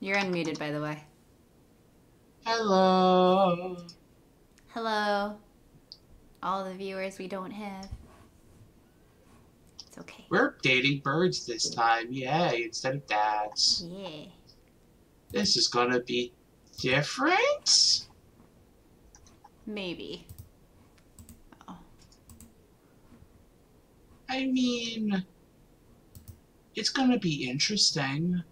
You're unmuted, by the way. Hello. Hello. All the viewers we don't have. It's okay. We're dating birds this time. Yay, instead of dads. Yeah. This is gonna be different? Maybe. Oh. I mean, it's gonna be interesting.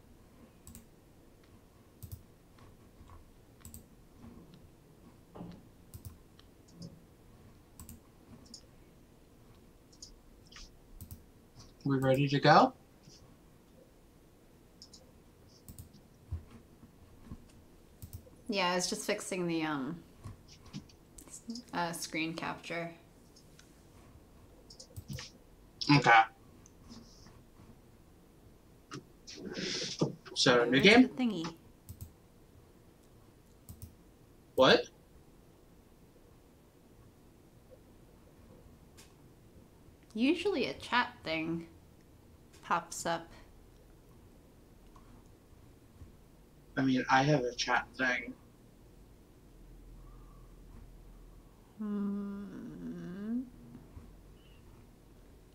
We ready to go? Yeah, I was just fixing the screen capture. Okay. So, new Where's game? the thingy? What? Usually a chat thing pops up. I mean, I have a chat thing.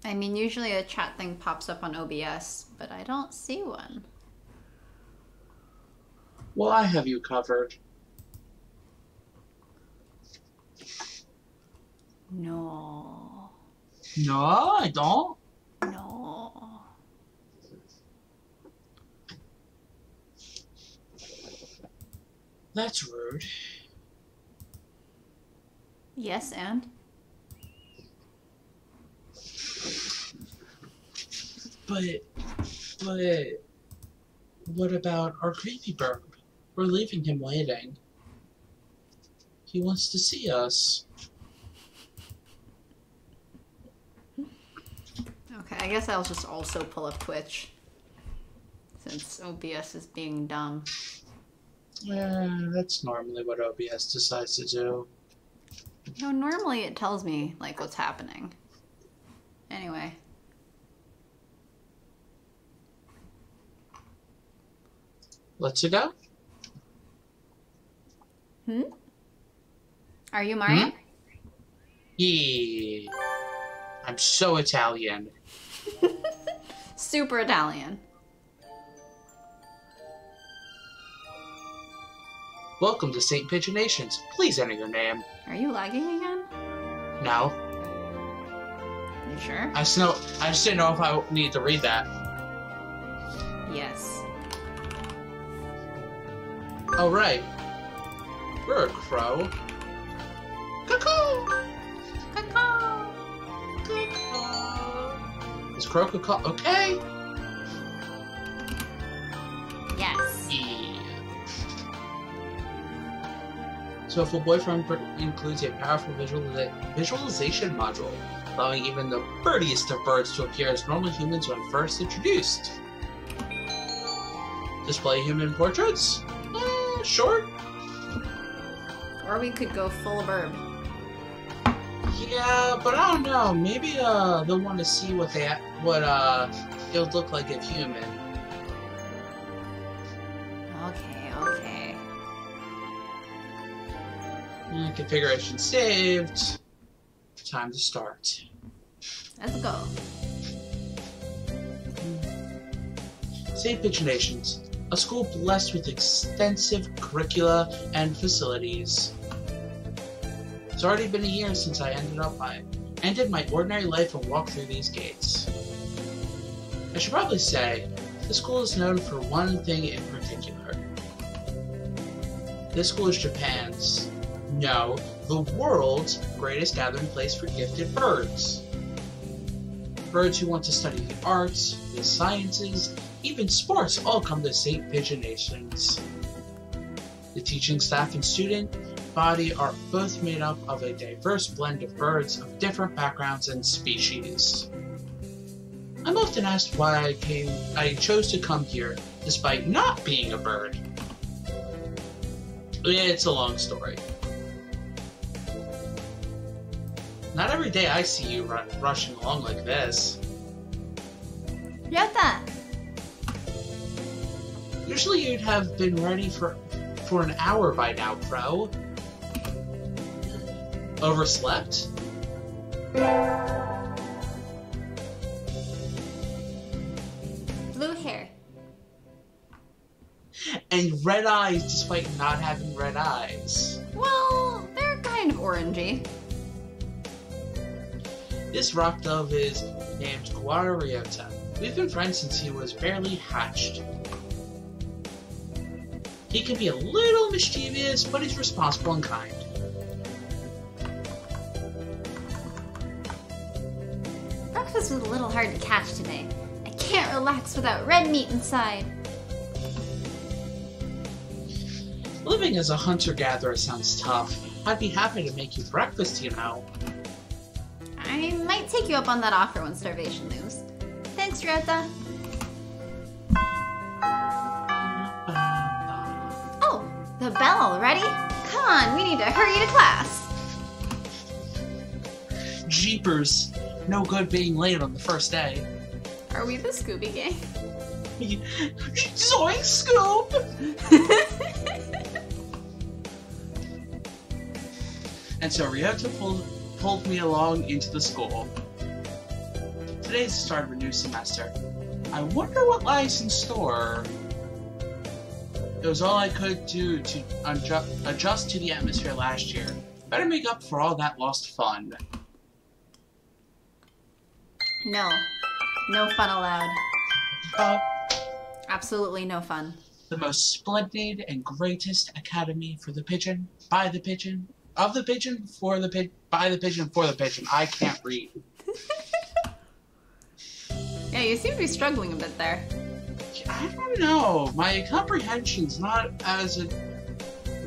I mean, usually a chat thing pops up on OBS, but I don't see one. Well, I have you covered. No. No, I don't. No. That's rude. Yes, and? But, what about our creepy bird? We're leaving him waiting. He wants to see us. Okay, I guess I'll just also pull up Twitch, since OBS is being dumb. That's normally what OBS decides to do. You know, normally it tells me, like, what's happening. Anyway. Let's go. Are you Mario? Yeah. I'm so Italian. Super Italian. Welcome to St. Pigeonations. Please enter your name. Are you lagging again? No. You sure? I just didn't know if I need to read that. Yes. Oh, right. We're a crow. Cuckoo! Caw-caw! Is crow caw? Okay. Yes. Yeah. Hatoful Boyfriend includes a powerful visualization module, allowing even the birdiest of birds to appear as normal humans when first introduced. Display human portraits? Sure. Or we could go full birb. Yeah, but I don't know. Maybe they'll want to see what it would look like if human. Okay. Configuration saved. Time to start. Let's go. St. Pigeonations, a school blessed with extensive curricula and facilities. It's already been a year since I ended my ordinary life and walked through these gates. I should probably say, the school is known for one thing in particular. This school is Japan's, no, the world's greatest gathering place for gifted birds. Birds who want to study the arts, the sciences, even sports all come to St. Pigeonations. The teaching staff and student body are both made up of a diverse blend of birds of different backgrounds and species. I'm often asked why I chose to come here despite not being a bird. It's a long story. Not every day I see you rushing along like this. Yata! Usually you'd have been ready for an hour by now, Pro. Overslept? Blue hair. And red eyes despite not having red eyes. Well, they're kind of orangey. This rock dove is named Guara Ryota. We've been friends since he was barely hatched. He can be a little mischievous, but he's responsible and kind. Breakfast was a little hard to catch today. I can't relax without red meat inside. Living as a hunter-gatherer sounds tough. I'd be happy to make you breakfast, you know. I might take you up on that offer when starvation looms. Thanks, Ryota. Oh, the bell already? Come on, we need to hurry to class. Jeepers. No good being late on the first day. Are we the Scooby Gang? Zoink, Scoop! And so Ryota pulled me along into the school. Today's the start of a new semester. I wonder what lies in store. It was all I could do to adjust to the atmosphere last year. Better make up for all that lost fun. No. No fun allowed. Uh, Absolutely no fun. the most splendid and greatest academy for the pigeon, by the pigeon, of the pigeon, for the pigeon, by the pigeon, for the pigeon. I can't read. Yeah, you seem to be struggling a bit there. I don't know. My comprehension's not as it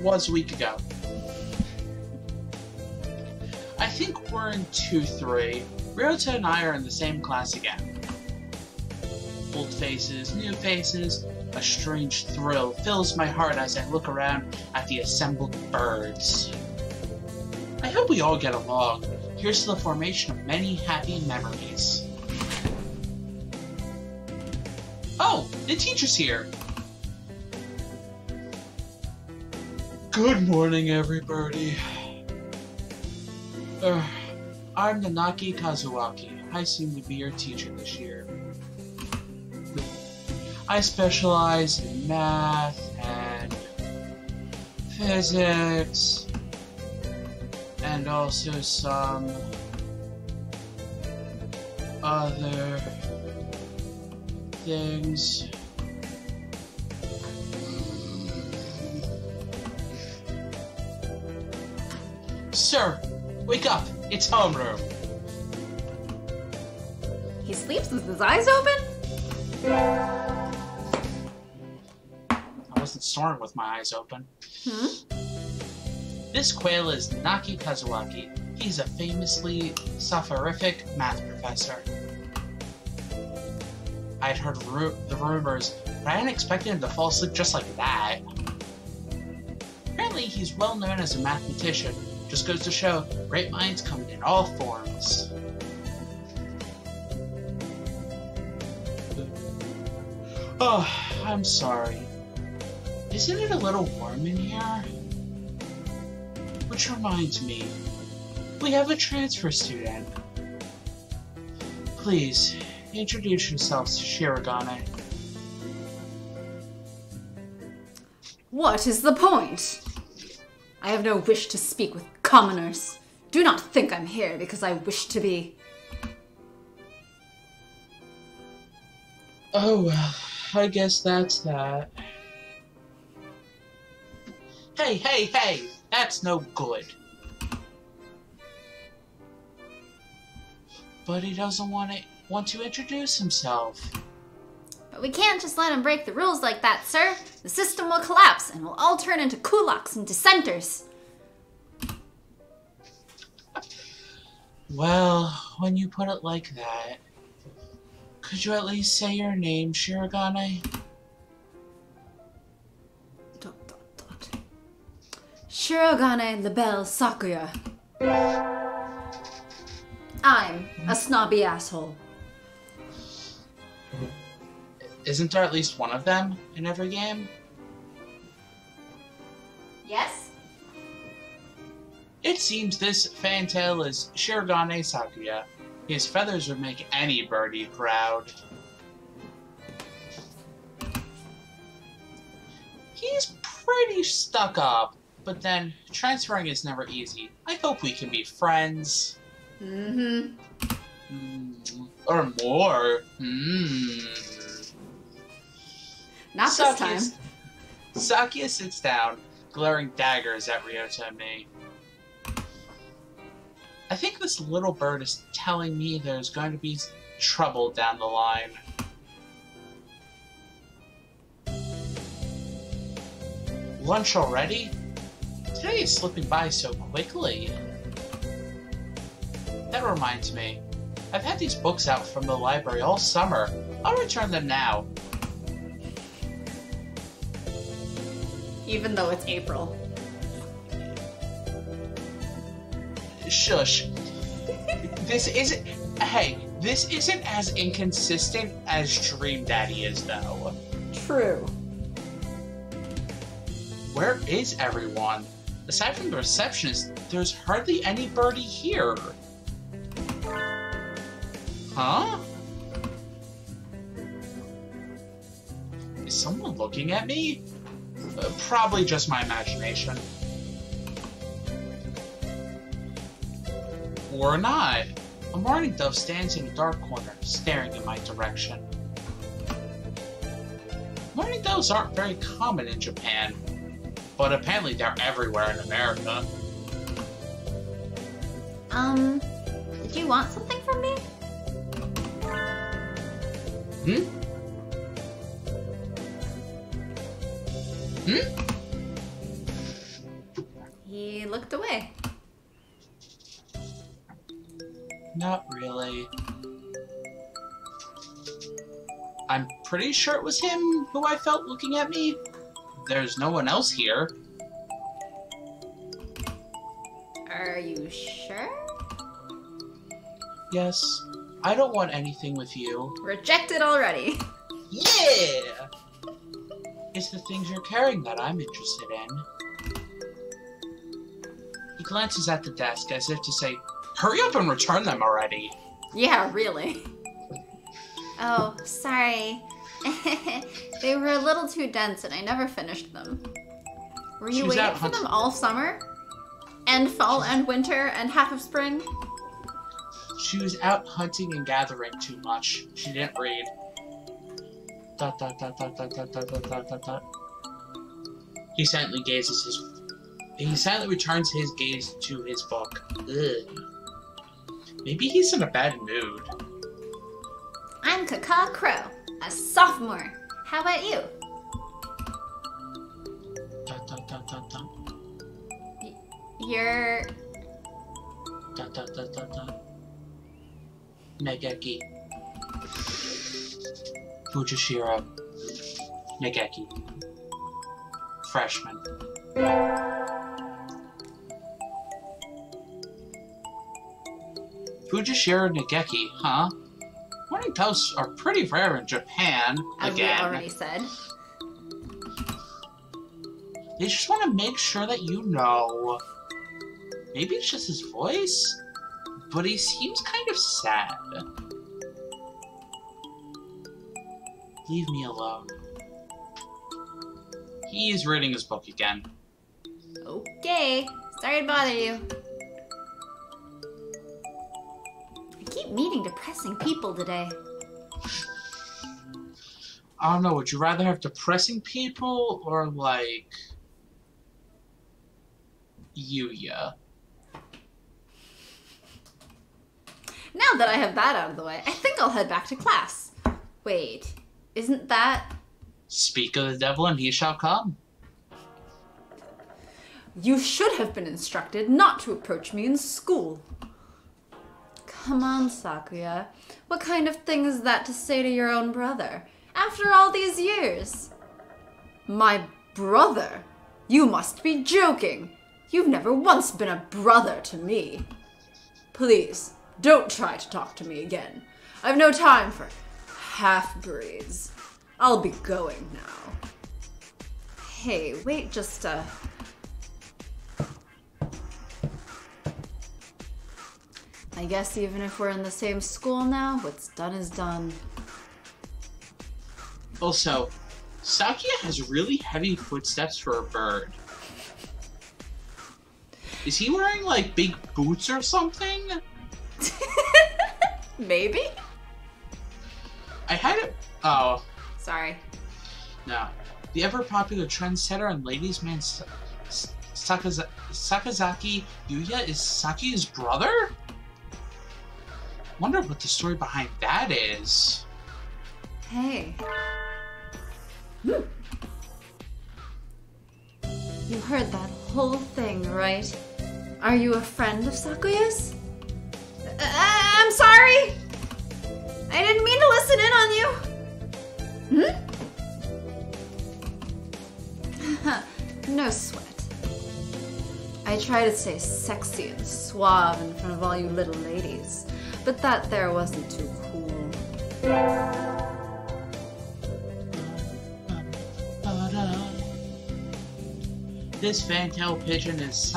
was a week ago. I think we're in 2-3. Ryota and I are in the same class again. Old faces, new faces. A strange thrill fills my heart as I look around at the assembled birds. I hope we all get along. Here's to the formation of many happy memories. Oh, the teacher's here! Good morning, everybody. I'm Nanaki Kazuaki. I seem to be your teacher this year. I specialize in math and physics and also some other things. Sir, wake up! It's homeroom! He sleeps with his eyes open? I wasn't snoring with my eyes open. Hmm? This quail is Naki Kazuaki. He's a famously soporific math professor. I'd heard the rumors, but I hadn't expected him to fall asleep just like that. Apparently, he's well known as a mathematician. Just goes to show, great minds come in all forms. Oh, I'm sorry. Isn't it a little warm in here? Which reminds me, we have a transfer student. Please, introduce yourselves to Shirogane. What is the point? I have no wish to speak with commoners. Do not think I'm here because I wish to be. Oh well, I guess that's that. Hey, that's no good. But he doesn't want to introduce himself. But we can't just let him break the rules like that, sir. The system will collapse and we'll all turn into kulaks and dissenters. Well, when you put it like that, could you at least say your name, Shirogane? ... Shirogane Labelle Sakuya. I'm a snobby asshole. Isn't there at least one of them in every game? Yes? It seems this fantail is Shirogane Sakuya. His feathers would make any birdie proud. He's pretty stuck up, but then transferring is never easy. I hope we can be friends. Mm-hmm. Or more. Not this time. Sakuya sits down, glaring daggers at Ryota and me. I think this little bird is telling me there's going to be trouble down the line. Lunch already? Today is slipping by so quickly. That reminds me. I've had these books out from the library all summer. I'll return them now. Even though it's April. Shush. This isn't as inconsistent as Dream Daddy is, though. True. Where is everyone? Aside from the receptionist, there's hardly any birdie here. Huh? Is someone looking at me? Probably just my imagination. Or not. A mourning dove stands in a dark corner, staring in my direction. Mourning doves aren't very common in Japan, but apparently they're everywhere in America. Did you want something from me? He looked away. Not really. I'm pretty sure it was him who I felt looking at me. There's no one else here. Are you sure? Yes. I don't want anything with you. Rejected already. Yeah! It's the things you're carrying that I'm interested in. He glances at the desk as if to say, hurry up and return them already. Yeah, really. Oh, sorry. They were a little too dense and I never finished them. Were you waiting for them all summer? And fall and winter and half of spring? She was out hunting and gathering too much. She didn't read. ... He silently returns his gaze to his book. Ugh. Maybe he's in a bad mood. I'm Kaka Crow, a sophomore. How about you? You're... Negeki. Fujishiro. Negeki. Freshman. Fujishiro Negeki, huh? Morning toasts are pretty rare in Japan, As again. we already said. They just want to make sure that you know. Maybe it's just his voice, but he seems kind of sad. Leave me alone. He's reading his book again. Okay. Sorry to bother you. I keep meeting depressing people today. I don't know, would you rather have depressing people or, like, Yuya? Now that I have that out of the way, I think I'll head back to class. Wait, isn't that... Speak of the devil and he shall come. You should have been instructed not to approach me in school. Come on, Sakuya. What kind of thing is that to say to your own brother? After all these years? My brother? You must be joking. You've never once been a brother to me. Please, don't try to talk to me again. I've no time for half-breeds. I'll be going now. Hey, wait just a... I guess even if we're in the same school now, what's done is done. Also, Sakuya has really heavy footsteps for a bird. Is he wearing, like, big boots or something? Maybe? I had it. Oh. Sorry. No. The ever-popular trendsetter and ladies' man Sakazaki Yuya is Sakuya's brother? Wonder what the story behind that is. Hey. You heard that whole thing, right? Are you a friend of Sakuya's? I'm sorry! I didn't mean to listen in on you! No sweat. I try to stay sexy and suave in front of all you little ladies, but that there wasn't too cool. This fantail pigeon is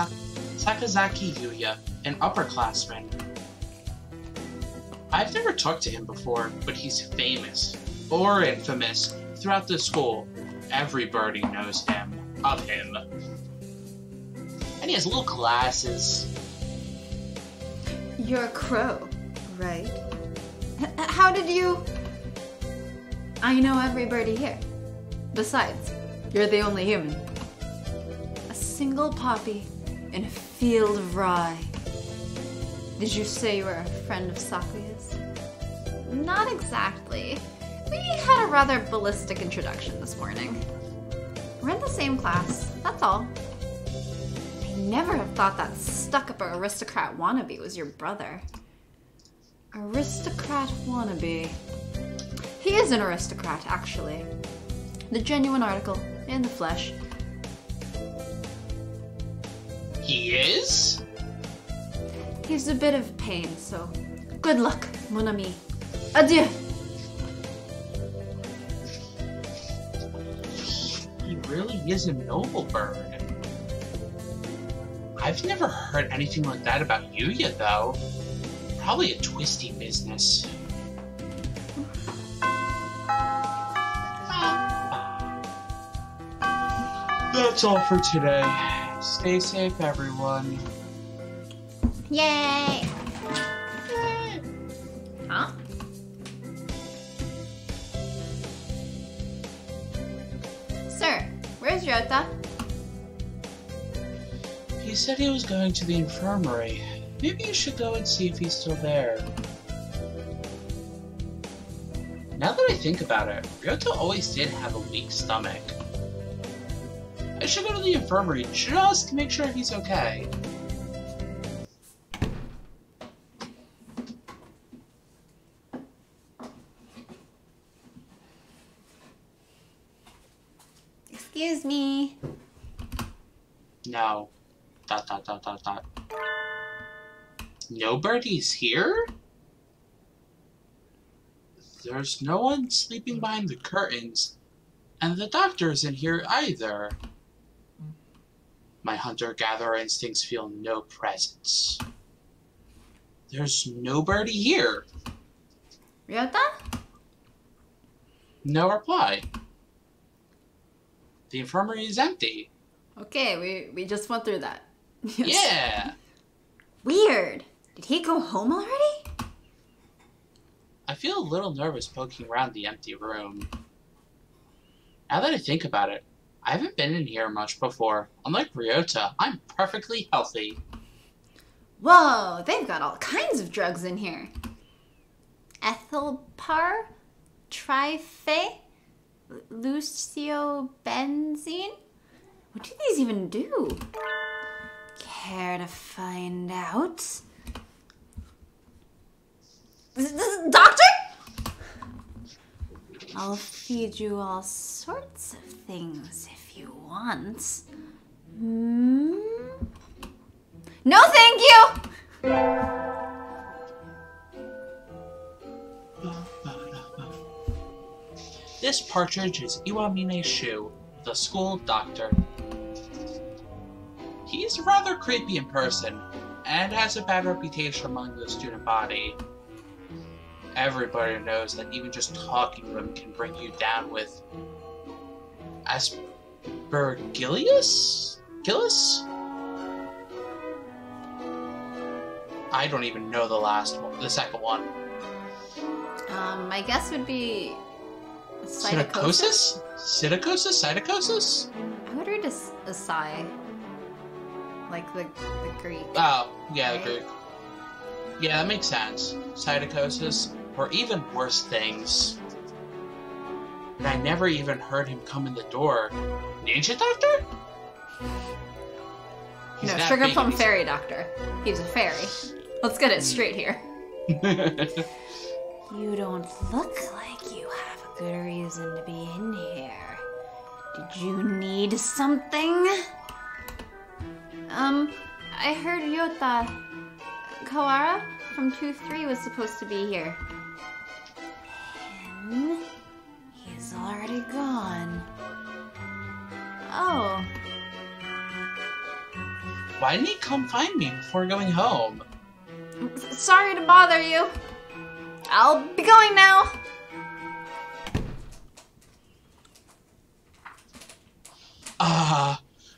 Sakazaki Yuya, an upperclassman. I've never talked to him before, but he's famous, or infamous, throughout the school. Every birdie knows him, of him. And he has little glasses. You're a crow, right? How did you... I know every birdie here. Besides, you're the only human. A single poppy in a field of rye. Did you say you were a friend of Sakuya's? Not exactly. We had a rather ballistic introduction this morning. We're in the same class, that's all. I never have thought that stuck-up aristocrat wannabe was your brother. Aristocrat wannabe. He is an aristocrat, actually. The genuine article, in the flesh. He is? He's a bit of pain, so good luck, mon ami. Adieu! He really is a noble bird. I've never heard anything like that about Yuya, though. Probably a twisty business. That's all for today. Stay safe, everyone. Yay! Huh? Sir, where's Ryota? He said he was going to the infirmary. Maybe you should go and see if he's still there. Now that I think about it, Ryota always did have a weak stomach. I should go to the infirmary just to make sure he's okay. Excuse me. No. ... No birdies here? There's no one sleeping behind the curtains, and the doctor isn't here either. My hunter-gatherer instincts feel no presence. There's no birdie here. Ryota? No reply. The infirmary is empty. Okay, we just went through that. Yes. Yeah! Weird. Did he go home already? I feel a little nervous poking around the empty room. Now that I think about it, I haven't been in here much before. Unlike Ryota, I'm perfectly healthy. Whoa, they've got all kinds of drugs in here. Ethylpar, Trife, Luciobenzene? What do these even do? Care to find out? Doctor? I'll feed you all sorts of things if you want. Hmm? No, thank you! This partridge is Iwamine Shuu, the school doctor. He's rather creepy in person, and has a bad reputation among the student body. Everybody knows that even just talking to him can bring you down with Aspergillus? Gillis? I don't even know the second one. My guess would be Psittacosis? Psittacosis? I would read a psi. Like the Greek. Oh, yeah, right? the Greek. Yeah, that makes sense. Psittacosis, or even worse things. And I never even heard him come in the door. Ninja Doctor? No, Sugar Plum Fairy Doctor. He's a fairy. Let's get it straight here. You don't look like you have a good reason to be in here. Did you need something? I heard Yota Kawara from 2-3 was supposed to be here. And he's already gone. Oh. Why didn't he come find me before going home? Sorry to bother you. I'll be going now.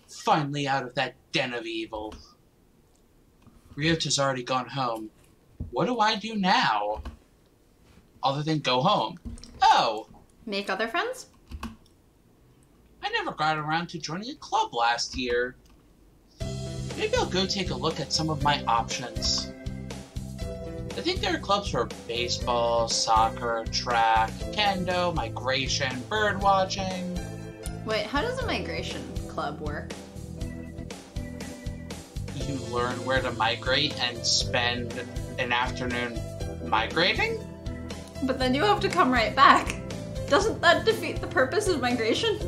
Finally out of that den of evil. Ryota's already gone home. What do I do now? Other than go home. Oh! Make other friends? I never got around to joining a club last year. Maybe I'll go take a look at some of my options. I think there are clubs for baseball, soccer, track, kendo, migration, bird watching. Wait, how does a migration club work? You learn where to migrate and spend an afternoon migrating? But then you have to come right back. Doesn't that defeat the purpose of migration?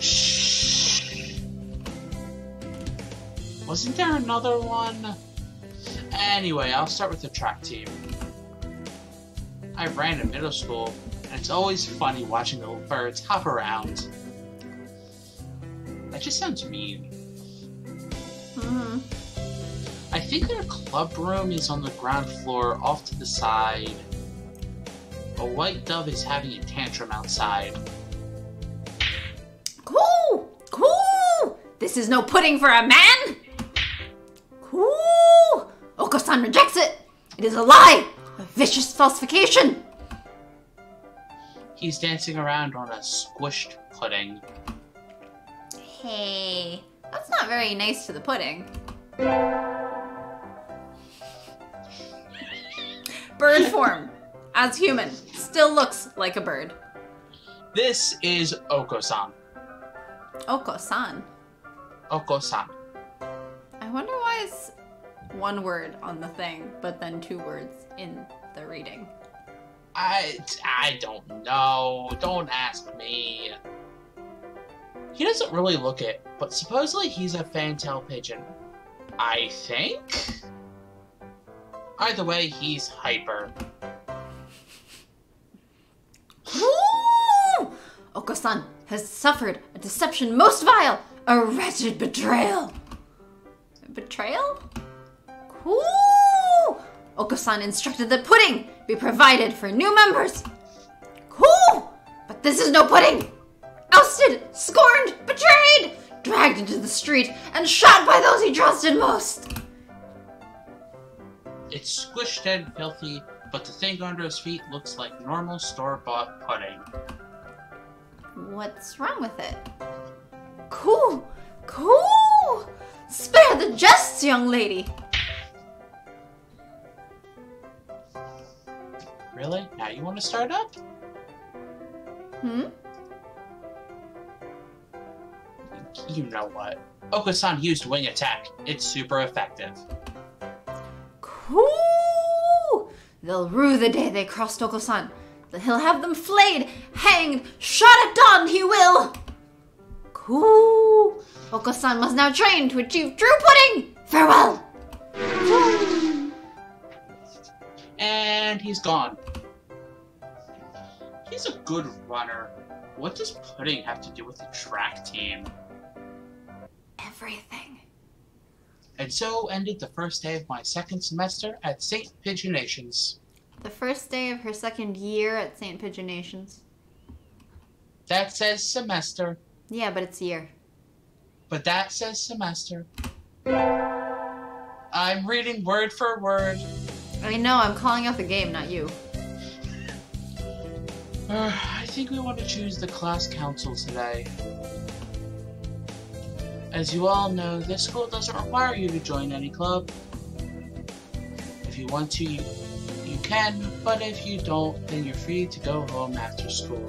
Shh. Wasn't there another one? Anyway, I'll start with the track team. I ran in middle school, and it's always funny watching the little birds hop around. That just sounds mean. I think their club room is on the ground floor off to the side. A white dove is having a tantrum outside. Cool! Cool! This is no pudding for a man! Cool! Oko-san rejects it! It is a lie! A vicious falsification! He's dancing around on a squished pudding. Hey, that's not very nice to the pudding. Bird form, as human, still looks like a bird. This is Oko-san. Oko-san. Oko-san. I wonder why it's one word on the thing, but then two words in the reading. I don't know. Don't ask me. He doesn't really look it, but supposedly he's a fantail pigeon. I think? Either way, he's hyper. Ooh! Oko-san has suffered a deception most vile, a wretched betrayal. Betrayal? Cool! Oko-san instructed that pudding be provided for new members. Cool! But this is no pudding! Ousted, scorned, betrayed, dragged into the street, and shot by those he trusted most. It's squished and filthy, but the thing under his feet looks like normal store-bought pudding. What's wrong with it? Cool! Cool! Spare the jests, young lady! Really? Now you want to start up? You know what? Oko-san used wing attack. It's super effective. Cool! They'll rue the day they crossed Oko-san. He'll have them flayed, hanged, shot at dawn, he will! Cool! Oko-san must now train to achieve true pudding! Farewell! And he's gone. He's a good runner. What does pudding have to do with the track team? Everything. And so ended the first day of my second semester at St. Pigeonations. The first day of her second year at St. Pigeonations. That says semester. Yeah, but it's year. But that says semester. I'm reading word for word. I know, I'm calling out the game, not you. I think we want to choose the class council today. As you all know, this school doesn't require you to join any club. If you want to, you can, but if you don't, then you're free to go home after school.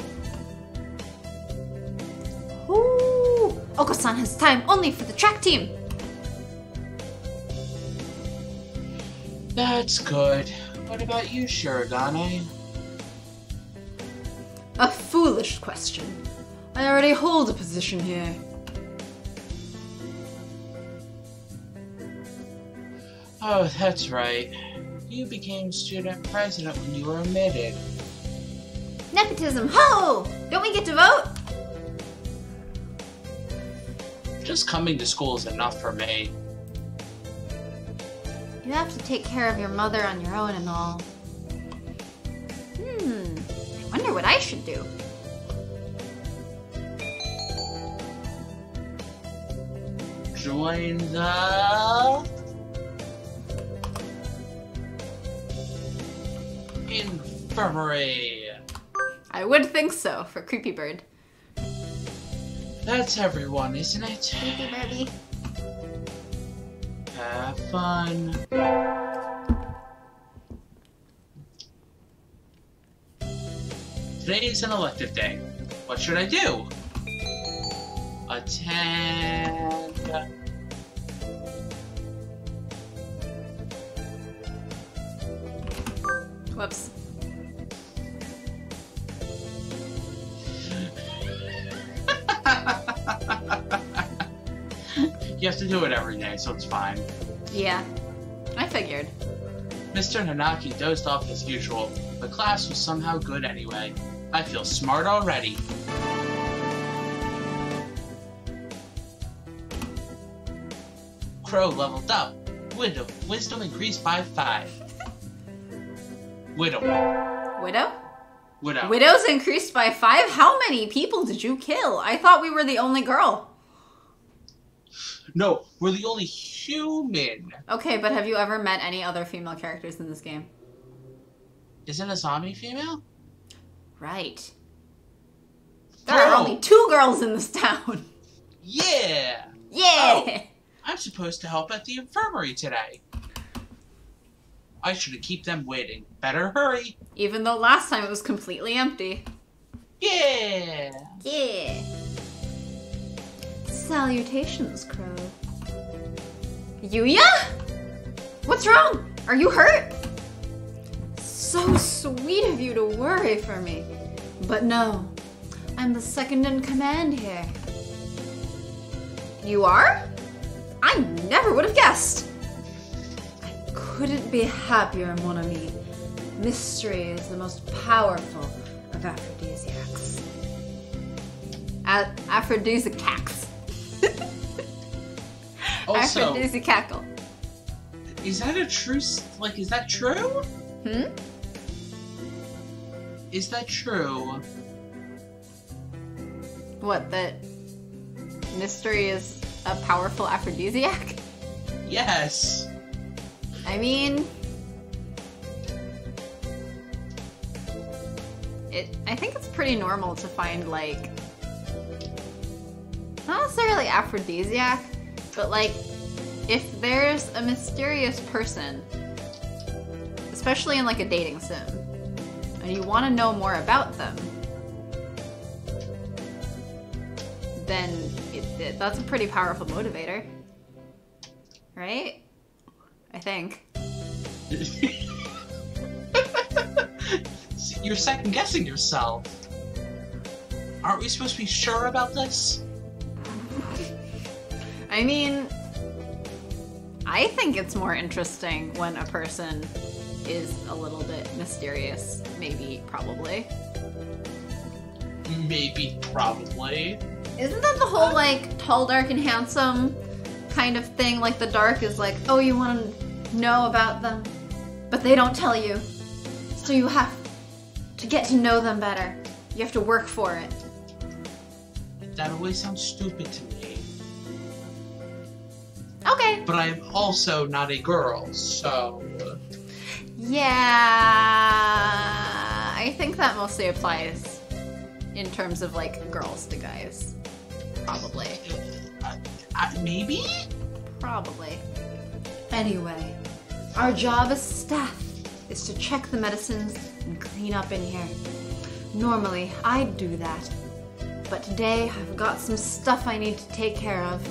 Ooh! Oko-san has time only for the track team! That's good. What about you, Shirogane? A foolish question. I already hold a position here. Oh, that's right. You became student president when you were admitted. Nepotism, ho! Don't we get to vote? Just coming to school is enough for me. You have to take care of your mother on your own and all. I wonder what I should do. Join the infirmary. I would think so, for Creepy Bird. That's everyone, isn't it? Creepy Birdie. Have fun. Today is an elective day. What should I do? Attend. Whoops. You have to do it every day, so it's fine. Yeah, I figured. Mr. Nanaki dozed off as usual, but class was somehow good anyway. I feel smart already. Crow leveled up. Wisdom increased by 5. Widow. Widow? Widow. Widows increased by 5? How many people did you kill? I thought we were the only girl. No, we're the only human. Okay, but have you ever met any other female characters in this game? Isn't Asami female? Right. There are only 2 girls in this town. Yeah! Yeah! Oh, I'm supposed to help at the infirmary today. I should keep them waiting. Better hurry. Even though last time it was completely empty. Yeah! Yeah. Salutations, Crow. Yuya? What's wrong? Are you hurt? So sweet of you to worry for me. But no, I'm the second in command here. You are? I never would have guessed. I couldn't be happier, mon ami. Mystery is the most powerful of aphrodisiacs. Aphrodisiacs. Also, Aphrodisiacal. is that a true, is that true? Is that true? What, that mystery is a powerful aphrodisiac? Yes. I mean, I think it's pretty normal to find, like, not necessarily aphrodisiac, but like, if there's a mysterious person, especially in like a dating sim, and you want to know more about them, then that's a pretty powerful motivator, right? I think. You're second guessing yourself. Aren't we supposed to be sure about this? I mean, I think it's more interesting when a person is a little bit mysterious, maybe, probably. Maybe, probably. Isn't that the whole, like, tall, dark, and handsome kind of thing? Like, the dark is like, oh, you want to know about them, but they don't tell you. So you have to get to know them better. You have to work for it. That always sounds stupid to me. Okay. But I am also not a girl, so... Yeah, I think that mostly applies in terms of, like, girls to guys. Probably. Maybe? Probably. Anyway, our job as staff is to check the medicines and clean up in here. Normally, I'd do that. But today, I've got some stuff I need to take care of.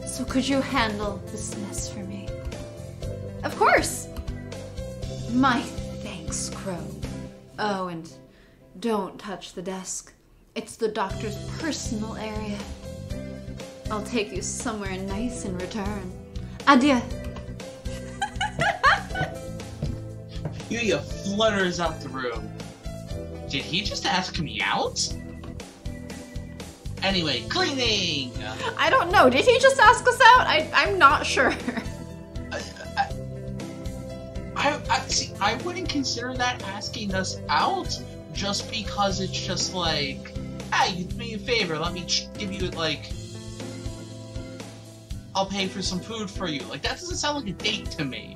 So could you handle this mess for me? Of course! My thanks, Crow. Oh, and don't touch the desk. It's the doctor's personal area. I'll take you somewhere nice in return. Adieu. Yuya flutters out the room. Did he just ask me out? Anyway, cleaning! I don't know. Did he just ask us out? I'm not sure. See, I wouldn't consider that asking us out just because it's just like, hey, you did me a favor, let me give you, like, I'll pay for some food for you. Like, that doesn't sound like a date to me.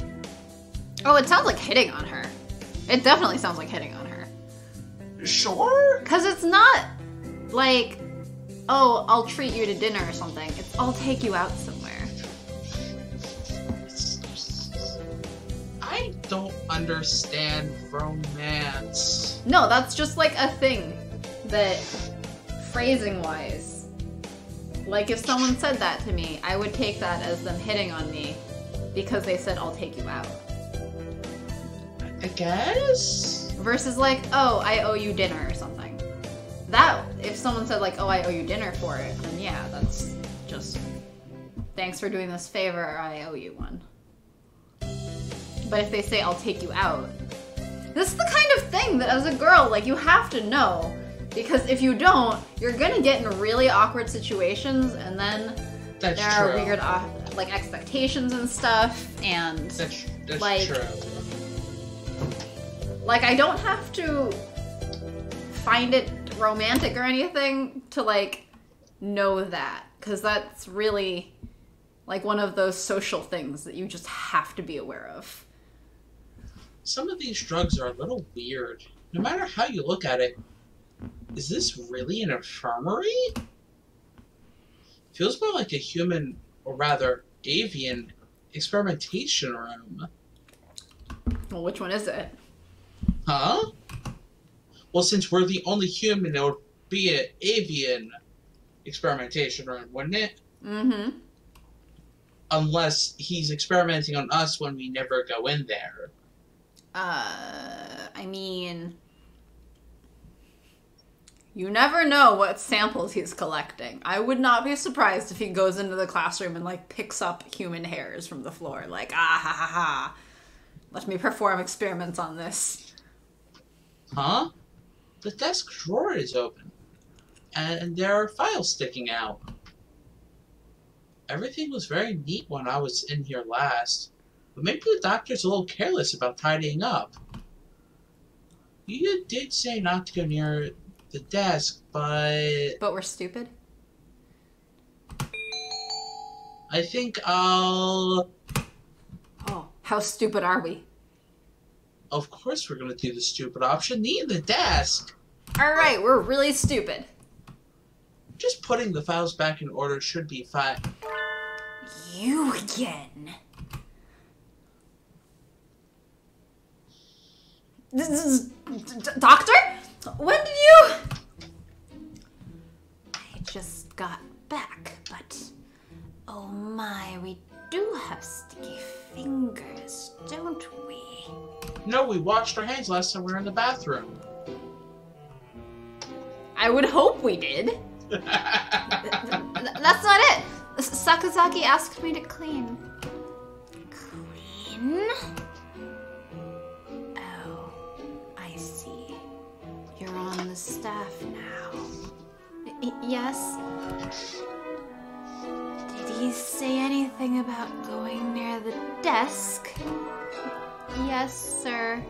Oh, it sounds like hitting on her. It definitely sounds like hitting on her. Sure? Because it's not like, oh, I'll treat you to dinner or something. It's, I'll take you out somewhere. I don't understand romance. No, that's just like a thing that, phrasing-wise, like if someone said that to me, I would take that as them hitting on me because they said, I'll take you out. I guess? Versus like, oh, I owe you dinner or something. That, if someone said like, oh, I owe you dinner for it, then yeah, that's just, thanks for doing this favor, I owe you one. But if they say, I'll take you out, this is the kind of thing that as a girl, like, you have to know. Because if you don't, you're gonna get in really awkward situations, and then there are weird, like, expectations and stuff, and that's like, true. Like, I don't have to find it romantic or anything to, like, know that. Because that's really, like, one of those social things that you just have to be aware of. Some of these drugs are a little weird. No matter how you look at it, is this really an infirmary? Feels more like a human, or rather, avian, experimentation room. Well, which one is it? Huh? Well, since we're the only human, it would be an avian experimentation room, wouldn't it? Mm-hmm. Unless he's experimenting on us when we never go in there. I mean, you never know what samples he's collecting. I would not be surprised if he goes into the classroom and, like, picks up human hairs from the floor. Like, ah ha ha ha. Let me perform experiments on this. Huh? The desk drawer is open. And there are files sticking out. Everything was very neat when I was in here last. But maybe the doctor's a little careless about tidying up. You did say not to go near the desk, but... But we're stupid? I think I'll... Oh, how stupid are we? Of course we're gonna do the stupid option. Near the desk! Alright, we're really stupid. Just putting the files back in order should be fine. You again. Doctor? When did you... I just got back, but... Oh my, we do have sticky fingers, don't we? No, we washed our hands last time we were in the bathroom. I would hope we did. That's not it. Sakazaki asked me to clean. Clean? Oh, I see. You're on the guess. Did he say anything about going near the desk? Yes, sir.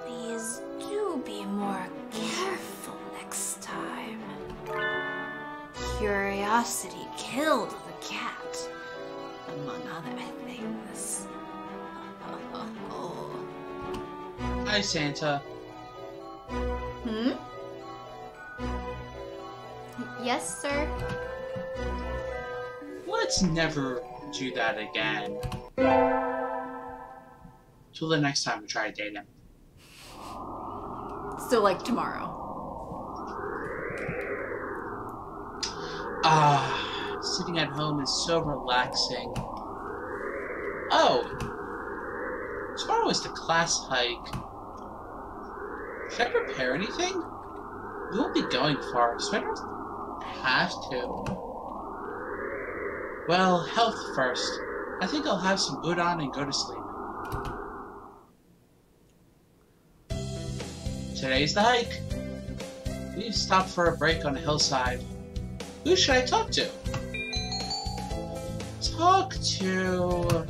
Please do be more careful next time. Curiosity killed the cat, among other things. Hi, Santa. Hmm? Yes, sir. Let's never do that again. Till the next time we try to date him. So, like, tomorrow. Sitting at home is so relaxing. Oh! Tomorrow is the class hike. Should I prepare anything? We won't be going far, so I don't have to. Well, health first. I think I'll have some udon and go to sleep. Today's the hike. We've stopped for a break on a hillside. Who should I talk to? Talk to...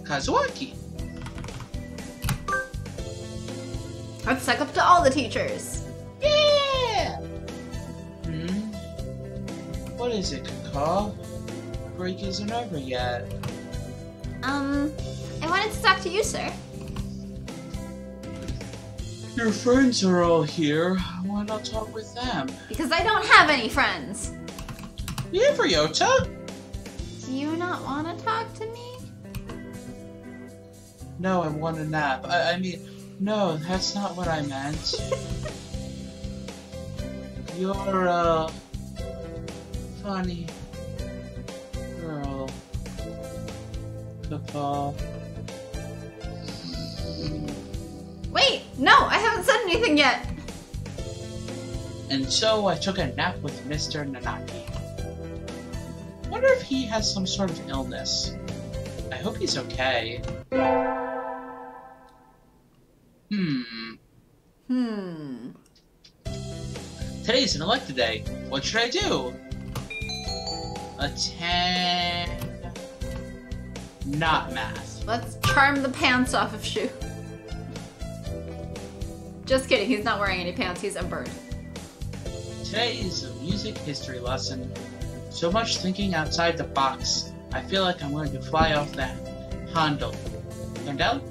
Kazuaki. Let's suck up to all the teachers. Yeah! What is it, Kaka? Break isn't over yet. I wanted to talk to you, sir. Your friends are all here. Why not talk with them? Because I don't have any friends. You have Ryota? Do you not want to talk to me? No, I want a nap. I mean, no, that's not what I meant. You're a funny girl, Papa. Wait, no, I haven't said anything yet. And so I took a nap with Mr. Nanaki. Wonder if he has some sort of illness. I hope he's okay. Today's an elective day. What should I do? Attend... Not math. Let's charm the pants off of Shuu. Just kidding, he's not wearing any pants, he's a bird. Today is a music history lesson. So much thinking outside the box. I feel like I'm going to fly off the handle. Handel?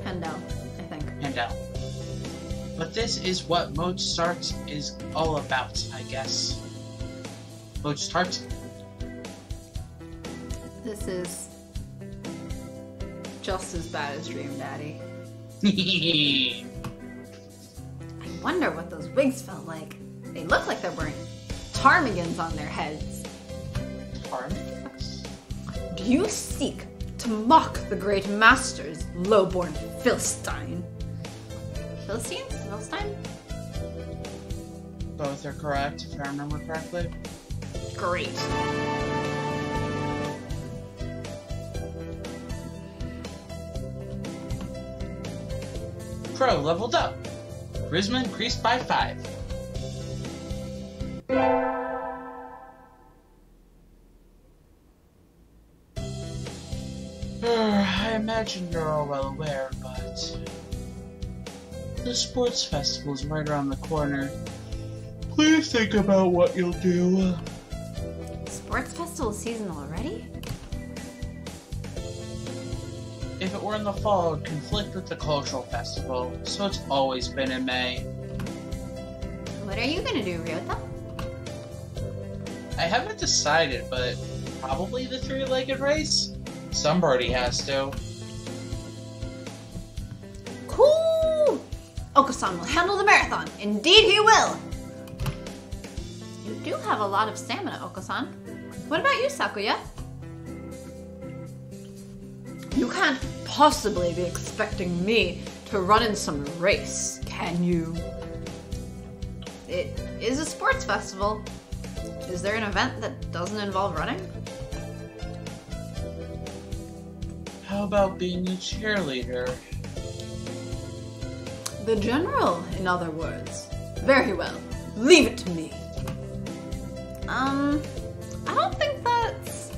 Handel, I think. Handel. But this is what Mozart is all about, I guess. Mozart? This is just as bad as Dream Daddy. I wonder what those wigs felt like. They look like they're wearing ptarmigans on their heads. Ptarmigans? Do you seek to mock the great masters, low-born Philistine? Philistines? Philistine? Both are correct, if I remember correctly. Great. Pro leveled up. Charisma increased by 5. I imagine you're all well aware, but the sports festival is right around the corner. Please think about what you'll do. Sports festival season already? If it were in the fall, it would conflict with the cultural festival, so it's always been in May. What are you gonna do, Ryota? I haven't decided, but probably the three-legged race? Somebody has to. Cool! Okasan will handle the marathon. Indeed he will! You do have a lot of stamina, Okasan. What about you, Sakuya? You can't possibly be expecting me to run in some race, can you? It is a sports festival. Is there an event that doesn't involve running? How about being a cheerleader? The general, in other words. Very well. Leave it to me. I don't think that's...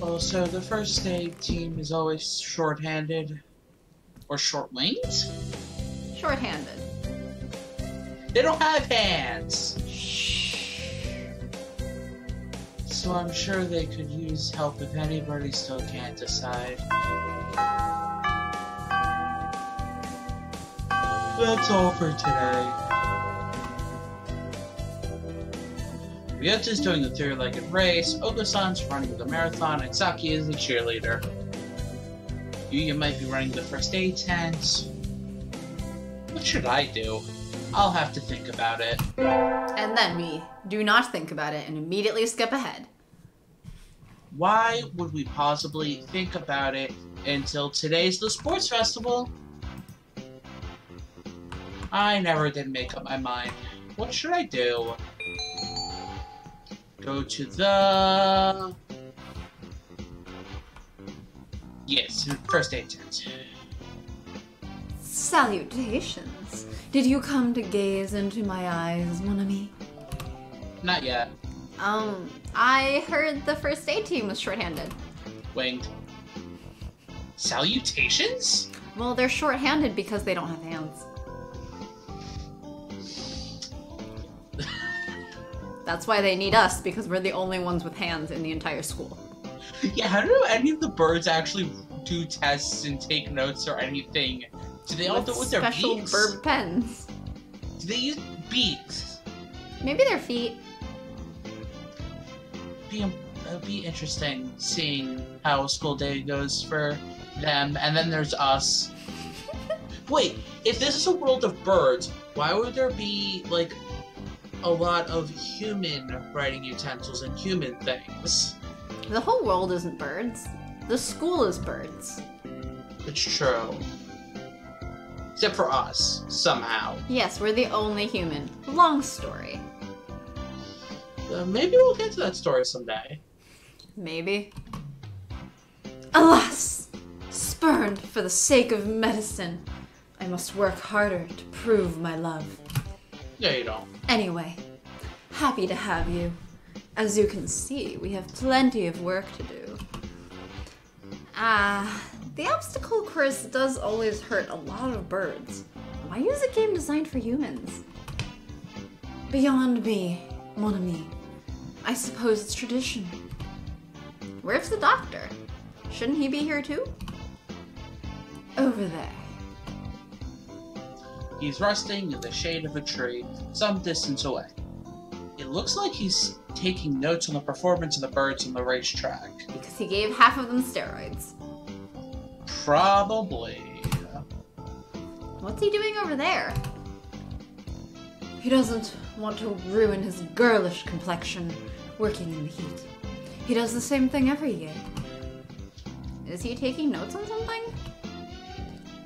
Also, the first aid team is always short-handed. Or short-winged? Short-handed. They don't have hands! Shh. So I'm sure they could use help if anybody still can't decide. That's all for today. Ryuta's doing the three-legged race, Oga-san's running the marathon, and Saki is the cheerleader. Yuya might be running the first aid tent. What should I do? I'll have to think about it. And then we do not think about it and immediately skip ahead. Why would we possibly think about it until today's the sports festival? I never did make up my mind. What should I do? Go to the... Yes, first aid tent. Salutations. Did you come to gaze into my eyes, mon ami? Not yet. I heard the first aid team was short-handed. Winged. Salutations? Well, they're short-handed because they don't have hands. That's why they need us, because we're the only ones with hands in the entire school. Yeah, how do any of the birds actually do tests and take notes or anything? Do they all do it with their beaks? Special birb pens. Do they use beaks? Maybe their feet. It'd be interesting seeing how a school day goes for them, and then there's us. Wait, if this is a world of birds, why would there be, like, a lot of human writing utensils and human things? The whole world isn't birds. The school is birds. It's true. Except for us, somehow. Yes, we're the only human. Long story. Maybe we'll get to that story someday. Maybe. Alas! Spurned for the sake of medicine. I must work harder to prove my love. Yeah, you don't. Anyway, happy to have you. As you can see, we have plenty of work to do. The obstacle course does always hurt a lot of birds. Why use a game designed for humans? Beyond me, mon ami. I suppose it's tradition. Where's the doctor? Shouldn't he be here too? Over there. He's resting in the shade of a tree, some distance away. It looks like he's taking notes on the performance of the birds on the racetrack. Because he gave half of them steroids. Probably. What's he doing over there? He doesn't want to ruin his girlish complexion working in the heat. He does the same thing every year. Is he taking notes on something?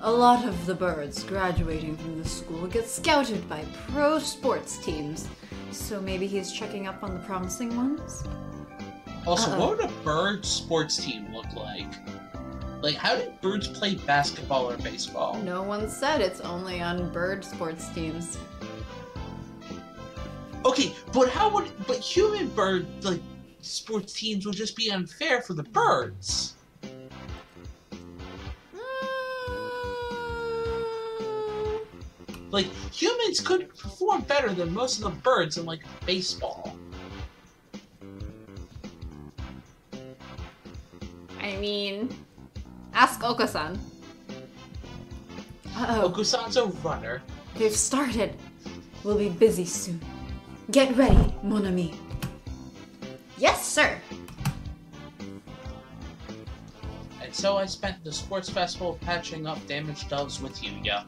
A lot of the birds graduating from the school get scouted by pro sports teams, so maybe he's checking up on the promising ones? Also, what would a bird sports team look like? Like, how do birds play basketball or baseball? No one said it's only on bird sports teams. Okay, but but human bird, like, sports teams would just be unfair for the birds. Like, humans could perform better than most of the birds in, like, baseball. I mean, ask Oka-san. Uh-oh. Oku-san's a runner. They've started. We'll be busy soon. Get ready, mon ami. Yes, sir. And so I spent the sports festival patching up damaged doves with Yuya.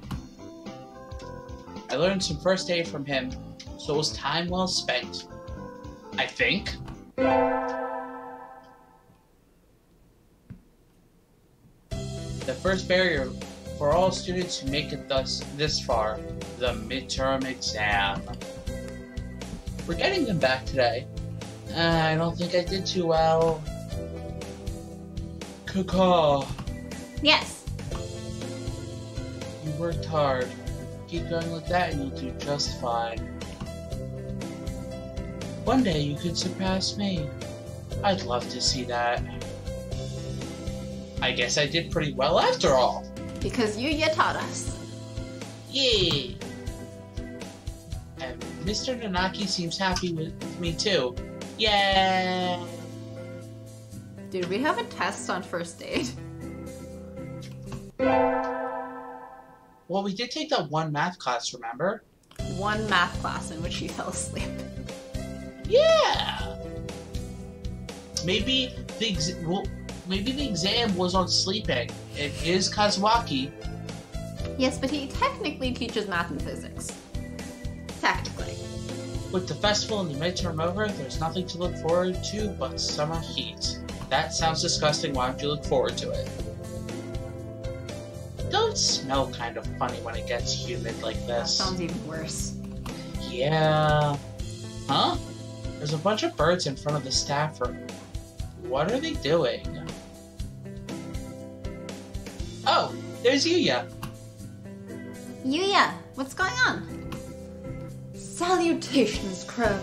I learned some first aid from him, so it was time well spent. I think. The first barrier for all students who make it this far, the midterm exam. We're getting them back today. I don't think I did too well. Kaka, Yes. you worked hard. Keep going like that and you'll do just fine. One day you could surpass me. I'd love to see that. I guess I did pretty well after all. Because you taught us. Yay! And Mr. Nanaki seems happy with me too. Yay! Dude, we have a test on first date. Well, we did take that one math class, remember? One math class in which he fell asleep. Yeah! Maybe the exam was on sleeping. It is Kazuaki. Yes, but he technically teaches math and physics. Technically. With the festival and the midterm over, there's nothing to look forward to but summer heat. That sounds disgusting. Why don't you look forward to it? Don't smell kind of funny when it gets humid like this. That sounds even worse. Yeah. Huh? There's a bunch of birds in front of the staff room. What are they doing? Oh, there's Yuya. Yuya, what's going on? Salutations, Crow.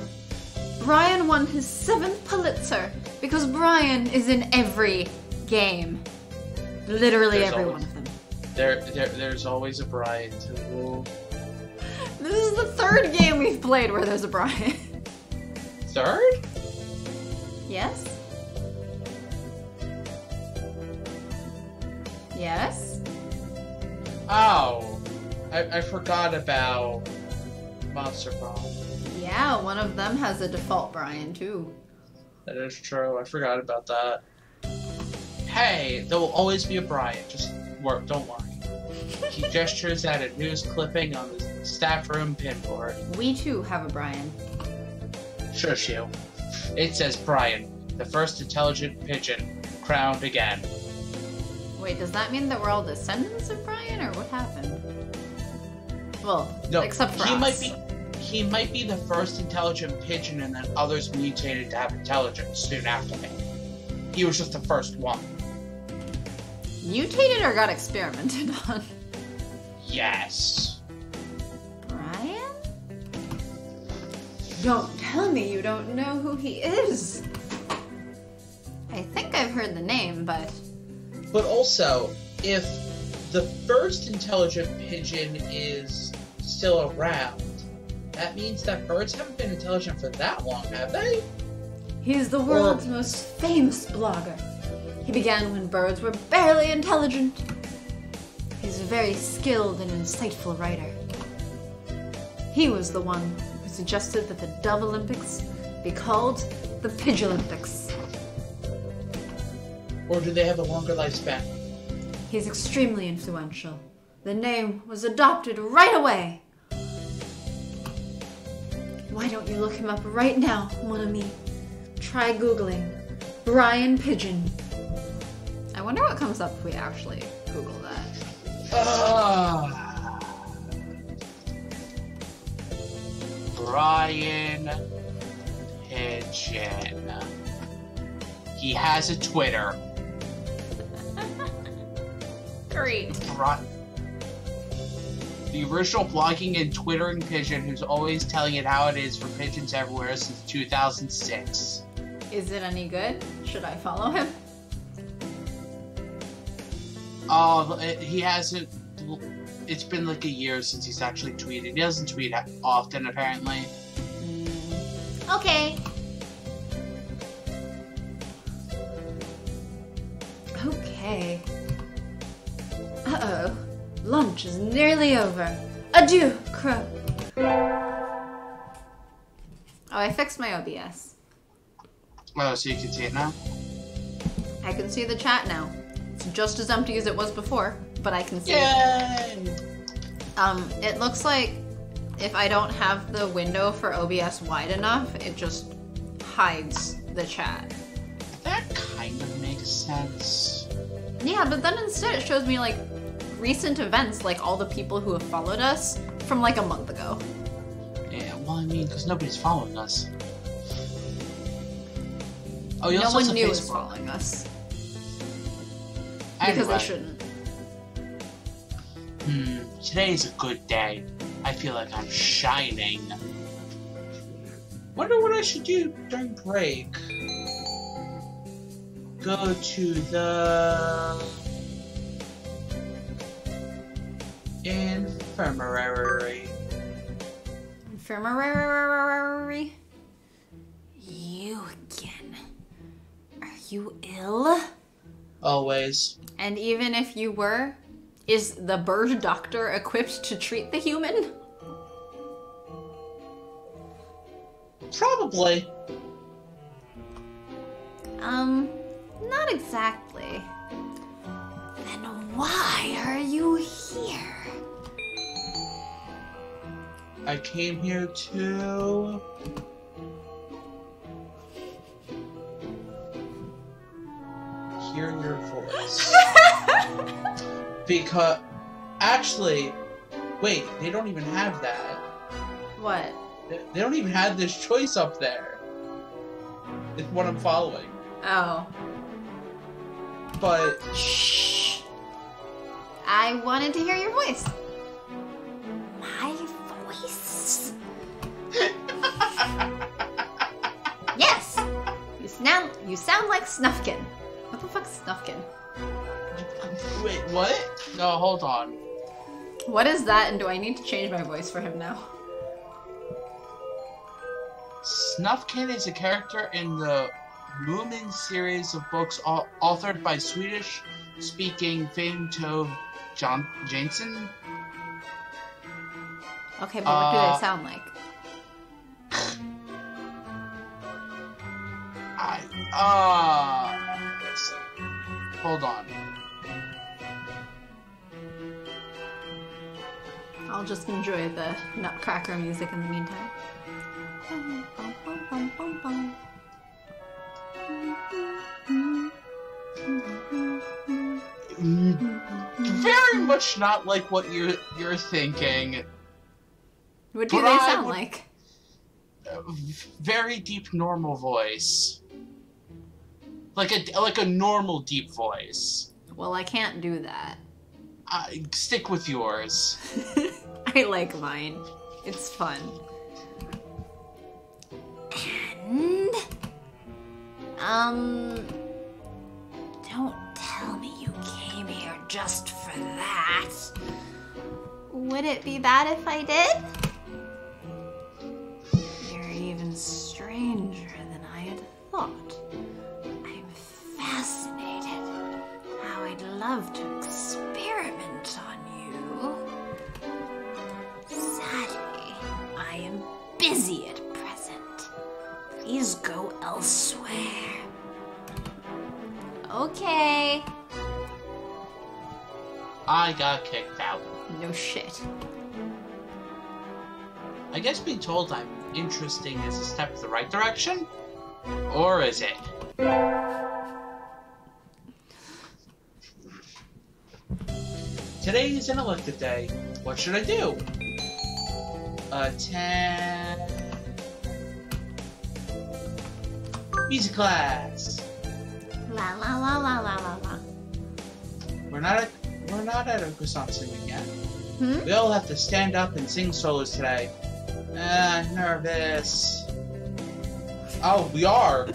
Brian won his 7th Pulitzer because Brian is in every game. Literally There's every always- one of them. There's always a Brian too. This is the 3rd game we've played where there's a Brian. 3rd? Yes? Yes? Oh, I forgot about Monster Prom. Yeah, one of them has a default Brian too. That is true. I forgot about that. Hey, there will always be a Brian. Just don't worry. He gestures at a news clipping on the staff room pinboard. We too have a Brian. Shush you. It says Brian, the first intelligent pigeon, crowned again. Wait, does that mean that we're all descendants of Brian, or what happened? Well, No, except for he us. He might be the first intelligent pigeon, and then others mutated to have intelligence soon after him. He was just the first one. Mutated or got experimented on? Yes. Brian? Don't tell me you don't know who he is. I think I've heard the name, but... But also, if the first intelligent pigeon is still around, that means that birds haven't been intelligent for that long, have they? He's the world's most famous blogger. He began when birds were barely intelligent. He's a very skilled and insightful writer. He was the one who suggested that the Dove Olympics be called the Pidgeolympics. Or do they have a longer lifespan? He's extremely influential. The name was adopted right away. Why don't you look him up right now, mon ami? Try Googling Brian Pigeon. I wonder what comes up if we actually Google that. Brian Pigeon. He has a Twitter. Great. The original blogging and twittering pigeon who's always telling it how it is for pigeons everywhere since 2006. Is it any good? Should I follow him? Oh, he hasn't. It's been like a year since he's actually tweeted. He doesn't tweet often, apparently. Okay. Okay. Uh-oh. Lunch is nearly over. Adieu, Crow. Oh, I fixed my OBS. Oh, so you can see it now? I can see the chat now. It's just as empty as it was before, but I can see it. Yay! It looks like if I don't have the window for OBS wide enough, it just hides the chat. That kind of makes sense. Yeah, but then instead it shows me like recent events, like all the people who have followed us from like a month ago. Yeah, well, I mean, because nobody's following us. Oh, No also one has a new is Facebook. following us. Anyway. Because they shouldn't. Today is a good day. I feel like I'm shining. Wonder what I should do during break. Go to the infirmary. Infirmary? You again. Are you ill? Always. And even if you were, is the bird doctor equipped to treat the human? Probably. Not exactly. Then why are you here? I came here to hear your voice. Because, actually, wait, they don't even have that. What? They don't even have this choice up there. It's what I'm following. Oh. But Shh. I wanted to hear your voice. My voice? Yes. You sound like Snufkin. What the fuck's Snufkin? wait, what? No, hold on. What is that, and do I need to change my voice for him now? Snufkin is a character in the Moomin series of books authored by Swedish-speaking Fame Tove Jansson. Okay, but what do they sound like? Hold on. I'll just enjoy the Nutcracker music in the meantime. Very much not like what you're thinking. What do they sound like? Very deep, normal voice. Like a normal deep voice. Well, I can't do that. Stick with yours. I like mine. It's fun. And, don't tell me you came here just for that. Would it be bad if I did? You're even stranger than I had thought. I'm fascinated. How I'd love to experiment on you. Sadly, I am busy at present. Please go elsewhere. Okay. I got kicked out. No shit. I guess being told I'm interesting is a step in the right direction? Or is it? Today is an elective day. What should I do? Attend music class. La la la la la la la. We're not at Okusan singing yet. Hmm? We all have to stand up and sing solos today. Nervous. Oh, we are.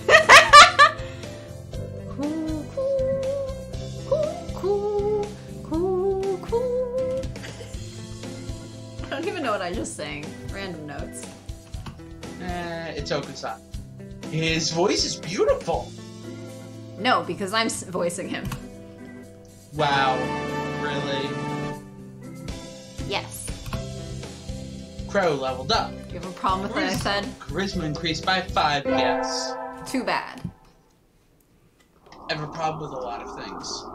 Cool, cool, cool, cool. I don't even know what I just sang. Random notes. It's Okusan. His voice is beautiful. No, because I'm voicing him. Wow. Really? Yes. Crow leveled up. Do you have a problem with what I said? Charisma increased by 5, yes. Too bad. I have a problem with a lot of things.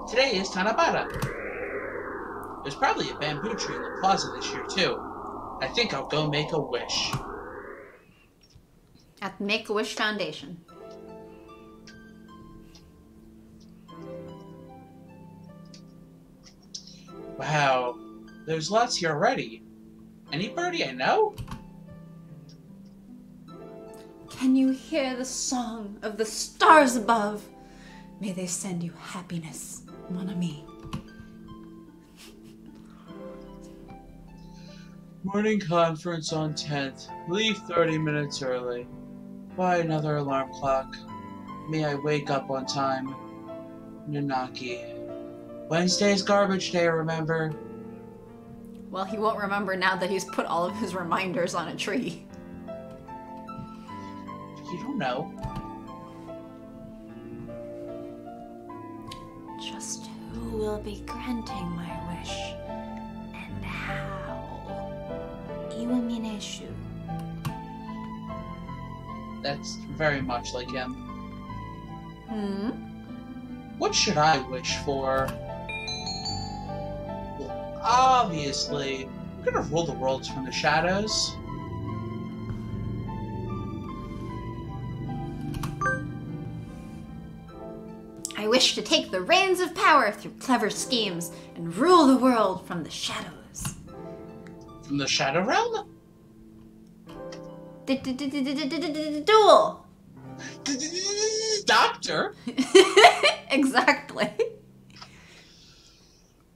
Today is Tanabata. There's probably a bamboo tree in the plaza this year, too. I think I'll go make a wish. At the Make-A-Wish Foundation. Wow, there's lots here already. Any birdie I know? Can you hear the song of the stars above? May they send you happiness, mon ami. Morning conference on 10th. Leave 30 minutes early. Buy another alarm clock. May I wake up on time. Nanaki. Wednesday's garbage day, remember? Well, he won't remember now that he's put all of his reminders on a tree. You don't know. Just who will be granting my wish? And how? Iwamine Shuu. That's very much like him. Hmm? What should I wish for? Well, obviously, we're gonna rule the worlds from the shadows. I wish to take the reins of power through clever schemes and rule the world from the shadows. From the shadow realm? Duel! Doctor? Exactly.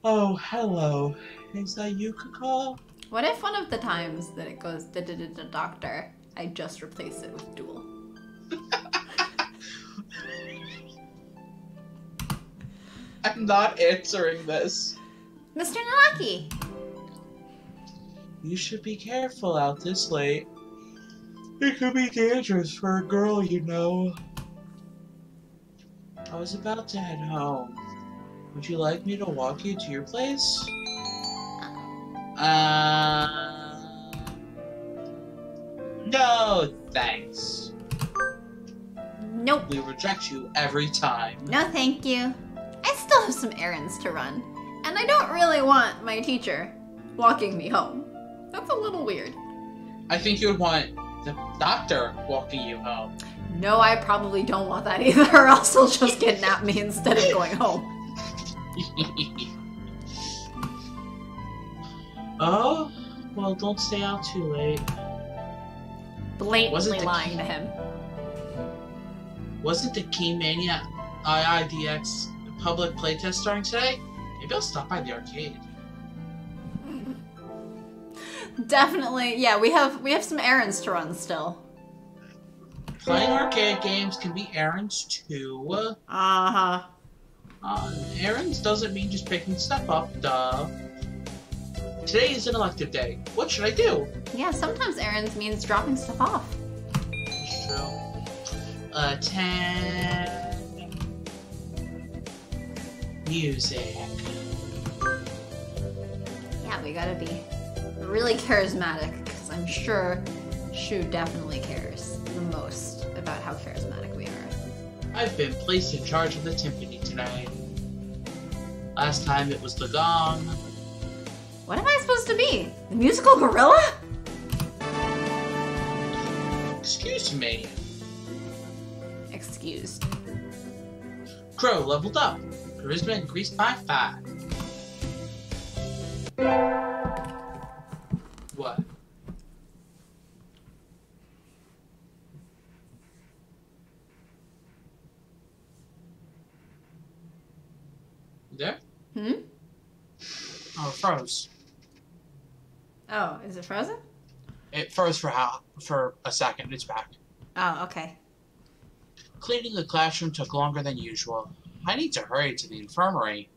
Oh, hello. Is that you, Kakal? What if one of the times that it goes doctor, I just replace it with duel? I'm not answering this. Mr. Nanaki! You should be careful out this late. It could be dangerous for a girl, you know. I was about to head home. Would you like me to walk you to your place? No, thanks. Nope. We reject you every time. No, thank you. I still have some errands to run, and I don't really want my teacher walking me home. That's a little weird. I think you would want the doctor walking you home. No, I probably don't want that either, or else he'll just kidnap me instead of going home. Oh, well, don't stay out too late. Blatantly lying to him. Wasn't the Keymania IIDX public playtest starting today? Maybe I'll stop by the arcade. Definitely, yeah, we have some errands to run still. Playing arcade games can be errands too. Uh-huh. Errands doesn't mean just picking stuff up, duh. Today is an elective day. What should I do? Yeah, sometimes errands means dropping stuff off. That's true. 10... Music. Yeah, we gotta be really charismatic, because I'm sure Shuu definitely cares the most about how charismatic we are. I've been placed in charge of the timpani tonight. Last time it was the gong. What am I supposed to be? The musical gorilla? Excuse me. Excused. Crow leveled up. Charisma increased by 5. What? You there? Hmm? Oh, it froze. Oh, is it frozen? It froze for a second. It's back. Oh, okay. Cleaning the classroom took longer than usual. I need to hurry to the infirmary.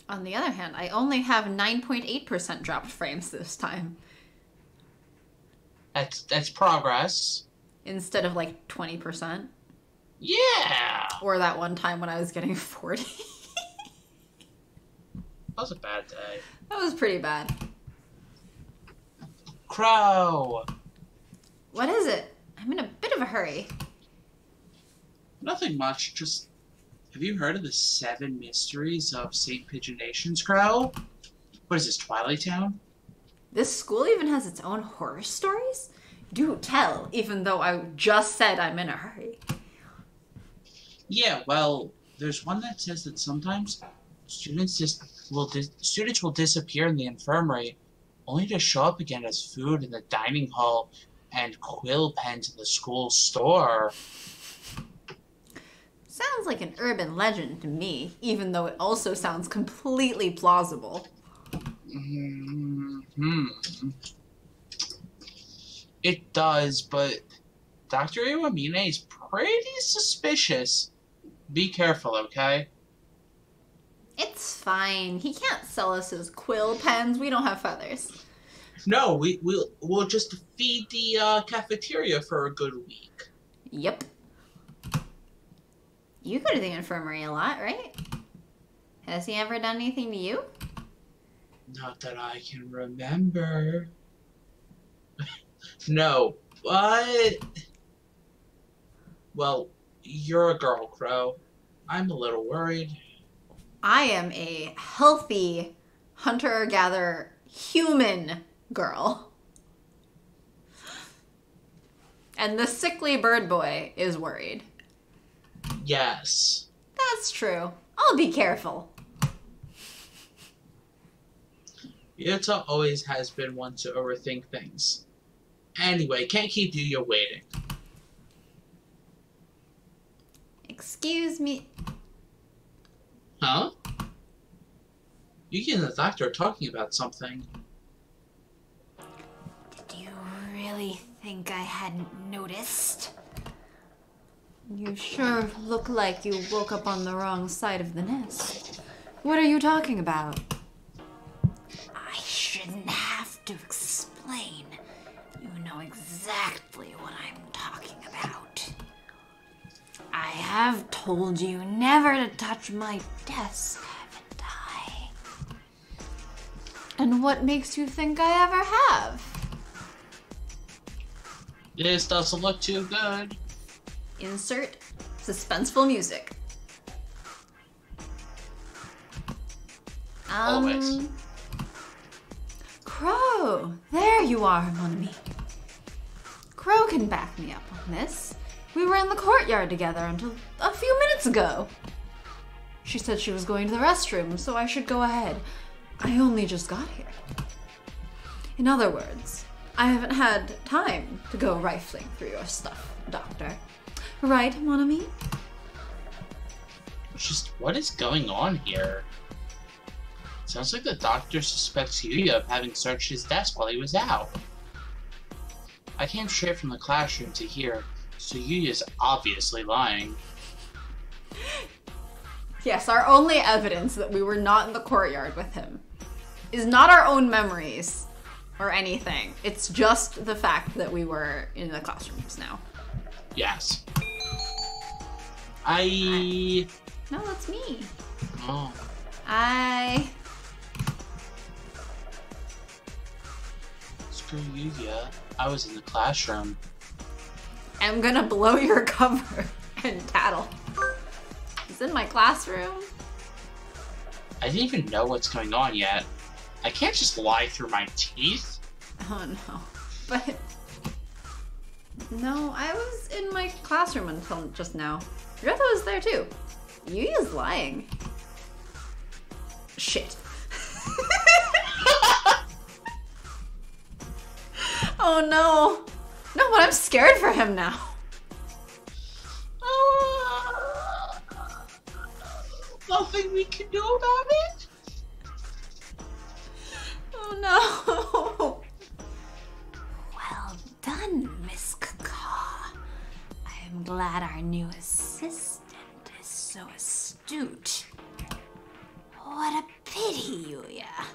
On the other hand, I only have 9.8% dropped frames this time. That's progress. Instead of like 20%. Yeah! Or that one time when I was getting 40. That was a bad day. That was pretty bad. Crow! What is it? I'm in a bit of a hurry. Nothing much, just... Have you heard of the 7 mysteries of St. Pigeonation's Crow? What is this, Twilight Town? This school even has its own horror stories? Do tell, even though I just said I'm in a hurry. Yeah, well, there's one that says that sometimes students will disappear in the infirmary, only to show up again as food in the dining hall and quill pens in the school store. Sounds like an urban legend to me, even though it also sounds completely plausible. It does, but Dr. Iwamine is pretty suspicious. Be careful, okay? It's fine. He can't sell us his quill pens. We don't have feathers. No, we'll just feed the cafeteria for a good week. Yep. You go to the infirmary a lot, right? Has he ever done anything to you? Not that I can remember. No, but... Well, you're a girl, Crow. I'm a little worried. I am a healthy hunter-gatherer human girl. And the sickly bird boy is worried. Yes. That's true. I'll be careful. Ryota always has been one to overthink things. Anyway, can't keep you waiting. Excuse me. Huh? Yuki and the doctor are talking about something. Do you really think I hadn't noticed? You sure look like you woke up on the wrong side of the nest. What are you talking about? I shouldn't have to explain. You know exactly what I'm talking about. I have told you never to touch my desk, haven't I? And what makes you think I ever have? This doesn't look too good. Insert suspenseful music. Always. Crow, there you are, mon ami. Crow can back me up on this. We were in the courtyard together until a few minutes ago. She said she was going to the restroom, so I should go ahead. I only just got here. In other words, I haven't had time to go rifling through your stuff, Doctor. Right, mon ami? Just what is going on here? Sounds like the doctor suspects Yuya of having searched his desk while he was out. I came straight from the classroom to here, so Yuya's obviously lying. Yes, our only evidence that we were not in the courtyard with him is not our own memories or anything. It's just the fact that we were in the classrooms now. Yes. No, that's me. Oh. Screw Yuya. I was in the classroom. I'm gonna blow your cover and tattle. He's in my classroom. I didn't even know what's going on yet. I can't just lie through my teeth. Oh no. But no, I was in my classroom until just now. Ryota was there too. Yuya's lying. Shit. Oh no. No, but I'm scared for him now. Nothing we can do about it? Oh no. Well done, Miss Kaka. I am glad our new assistant is so astute. What a pity, Yuya.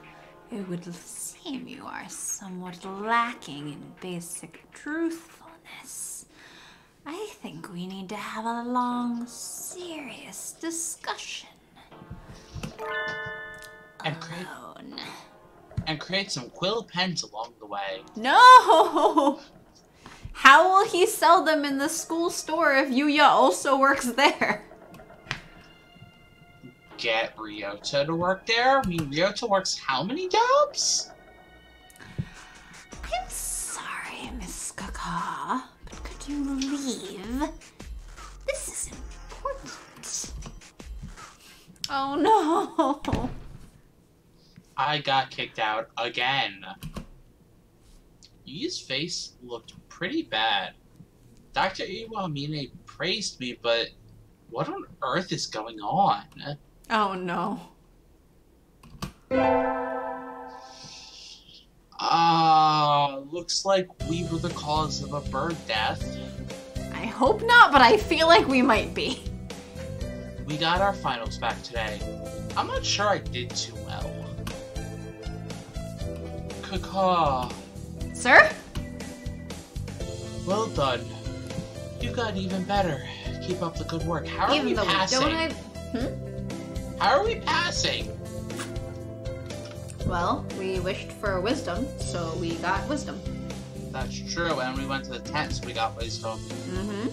It would seem you are somewhat lacking in basic truthfulness. I think we need to have a long, serious discussion. And create some quill pens along the way. No! How will he sell them in the school store if Yuya also works there? Get Ryota to work there? I mean, Ryota works how many jobs? I'm sorry, Miss Kaka, but could you leave? This is important. Oh no! I got kicked out again. Yu's face looked pretty bad. Dr. Iwamine praised me, but what on earth is going on? Oh no. Looks like we were the cause of a bird death. I hope not, but I feel like we might be. We got our finals back today. I'm not sure I did too well. Caw. Sir? Well done. You got even better. Keep up the good work. How are we passing? How are we passing? Well, we wished for wisdom, so we got wisdom. That's true, and we went to the tents, we got wisdom. Mm-hmm.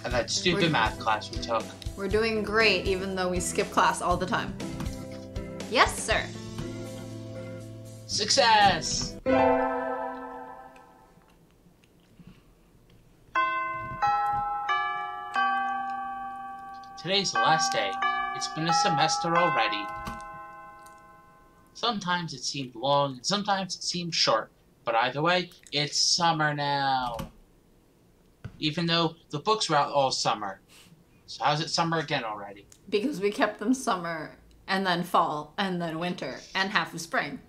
And that stupid math class we took. We're doing great, even though we skip class all the time. Yes, sir. Success! Today's the last day. It's been a semester already. Sometimes it seemed long, and sometimes it seemed short. But either way, it's summer now. Even though the books were out all summer. So how's it summer again already? Because we kept them summer, and then fall, and then winter, and half of spring.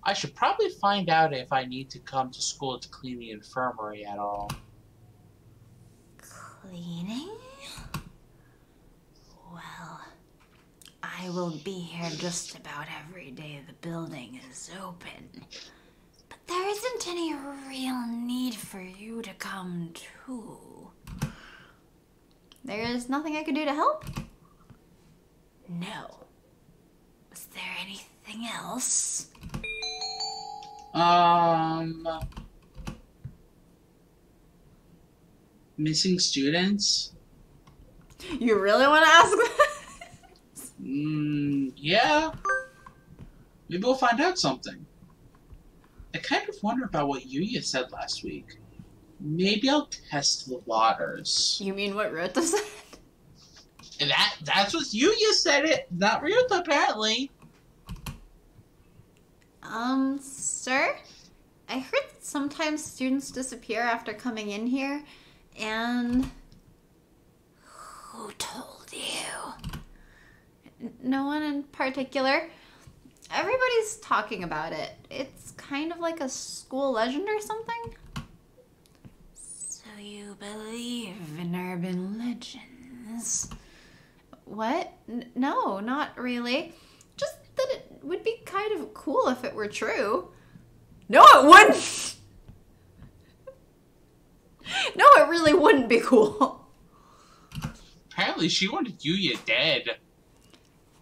I should probably find out if I need to come to school to clean the infirmary at all. Cleaning? Well, I will be here just about every day the building is open. But there isn't any real need for you to come too. There is nothing I could do to help? No. Was there anything else? Missing students? You really want to ask that? Yeah. Maybe we'll find out something. I kind of wonder about what Yuya said last week. Maybe I'll test the waters. You mean what Ryota said? And that's what Yuya said it, not Ryota apparently. Sir? I heard that sometimes students disappear after coming in here, and... Who told you? No one in particular. Everybody's talking about it. It's kind of like a school legend or something. So you believe in urban legends? What? No, not really. Just that it would be kind of cool if it were true. No, it wouldn't! No, it really wouldn't be cool. Apparently she wanted Yuya dead.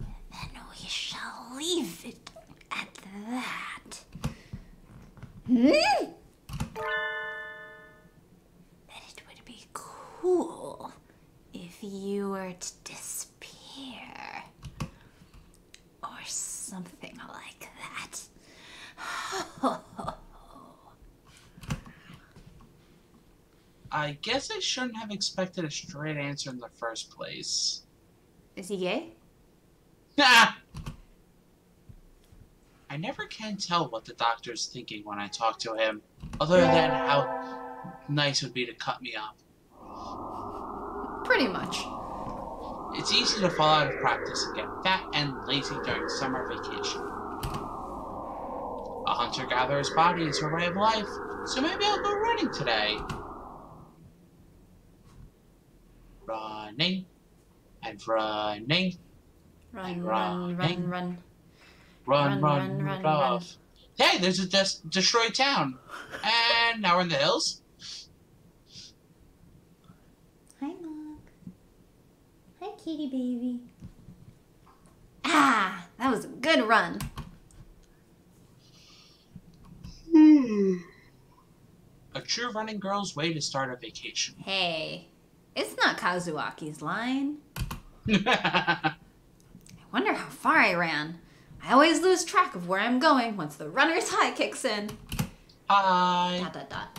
Then we shall leave it at that. That it would be cool if you were to disappear. Or something like that. I guess I shouldn't have expected a straight answer in the first place. Is he gay? Nah! I never can tell what the doctor's thinking when I talk to him, other than how nice it would be to cut me up. Pretty much. It's easy to fall out of practice and get fat and lazy during summer vacation. A hunter-gatherer's body is her way of life, so maybe I'll go running today. Running and running. Run, Running. run, run, Run, Run, run, run. Hey, there's a destroyed town. And now we're in the hills. Hi, Mom. Hi, kitty baby. Ah, that was a good run. A true running girl's way to start a vacation. Hey, it's not Kazuaki's line. I wonder how far I ran. I always lose track of where I'm going once the runner's high kicks in. Hi. Dot, dot, dot.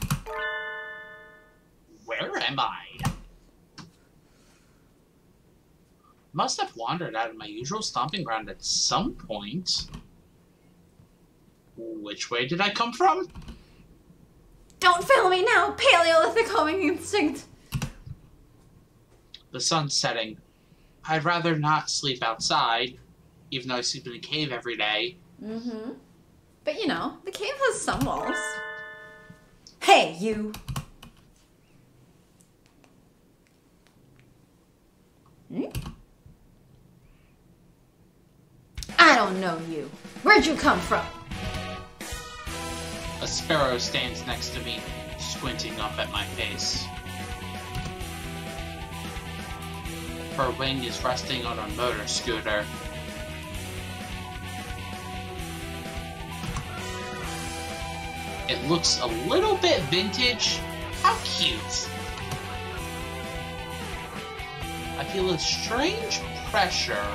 Where am I? Must have wandered out of my usual stomping ground at some point. Which way did I come from? Don't fail me now, Paleolithic homing instinct. The sun's setting. I'd rather not sleep outside, even though I sleep in a cave every day. Mm-hmm. But you know, the cave has some walls. Hey, you! Hmm? I don't know you. Where'd you come from? A sparrow stands next to me, squinting up at my face. Her wing is resting on a motor scooter. It looks a little bit vintage. How cute! I feel a strange pressure.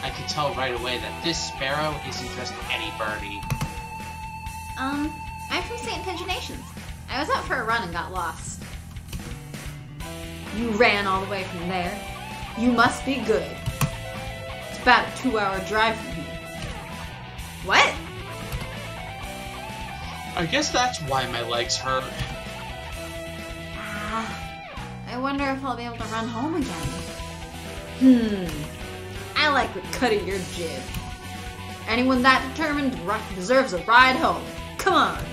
I can tell right away that this sparrow isn't just any birdie. I'm from St. Pigeonations. I was out for a run and got lost. You ran all the way from there? You must be good. It's about a 2-hour drive from here. What? I guess that's why my legs hurt. I wonder if I'll be able to run home again. I like the cut of your jib. Anyone that determined deserves a ride home. Come on.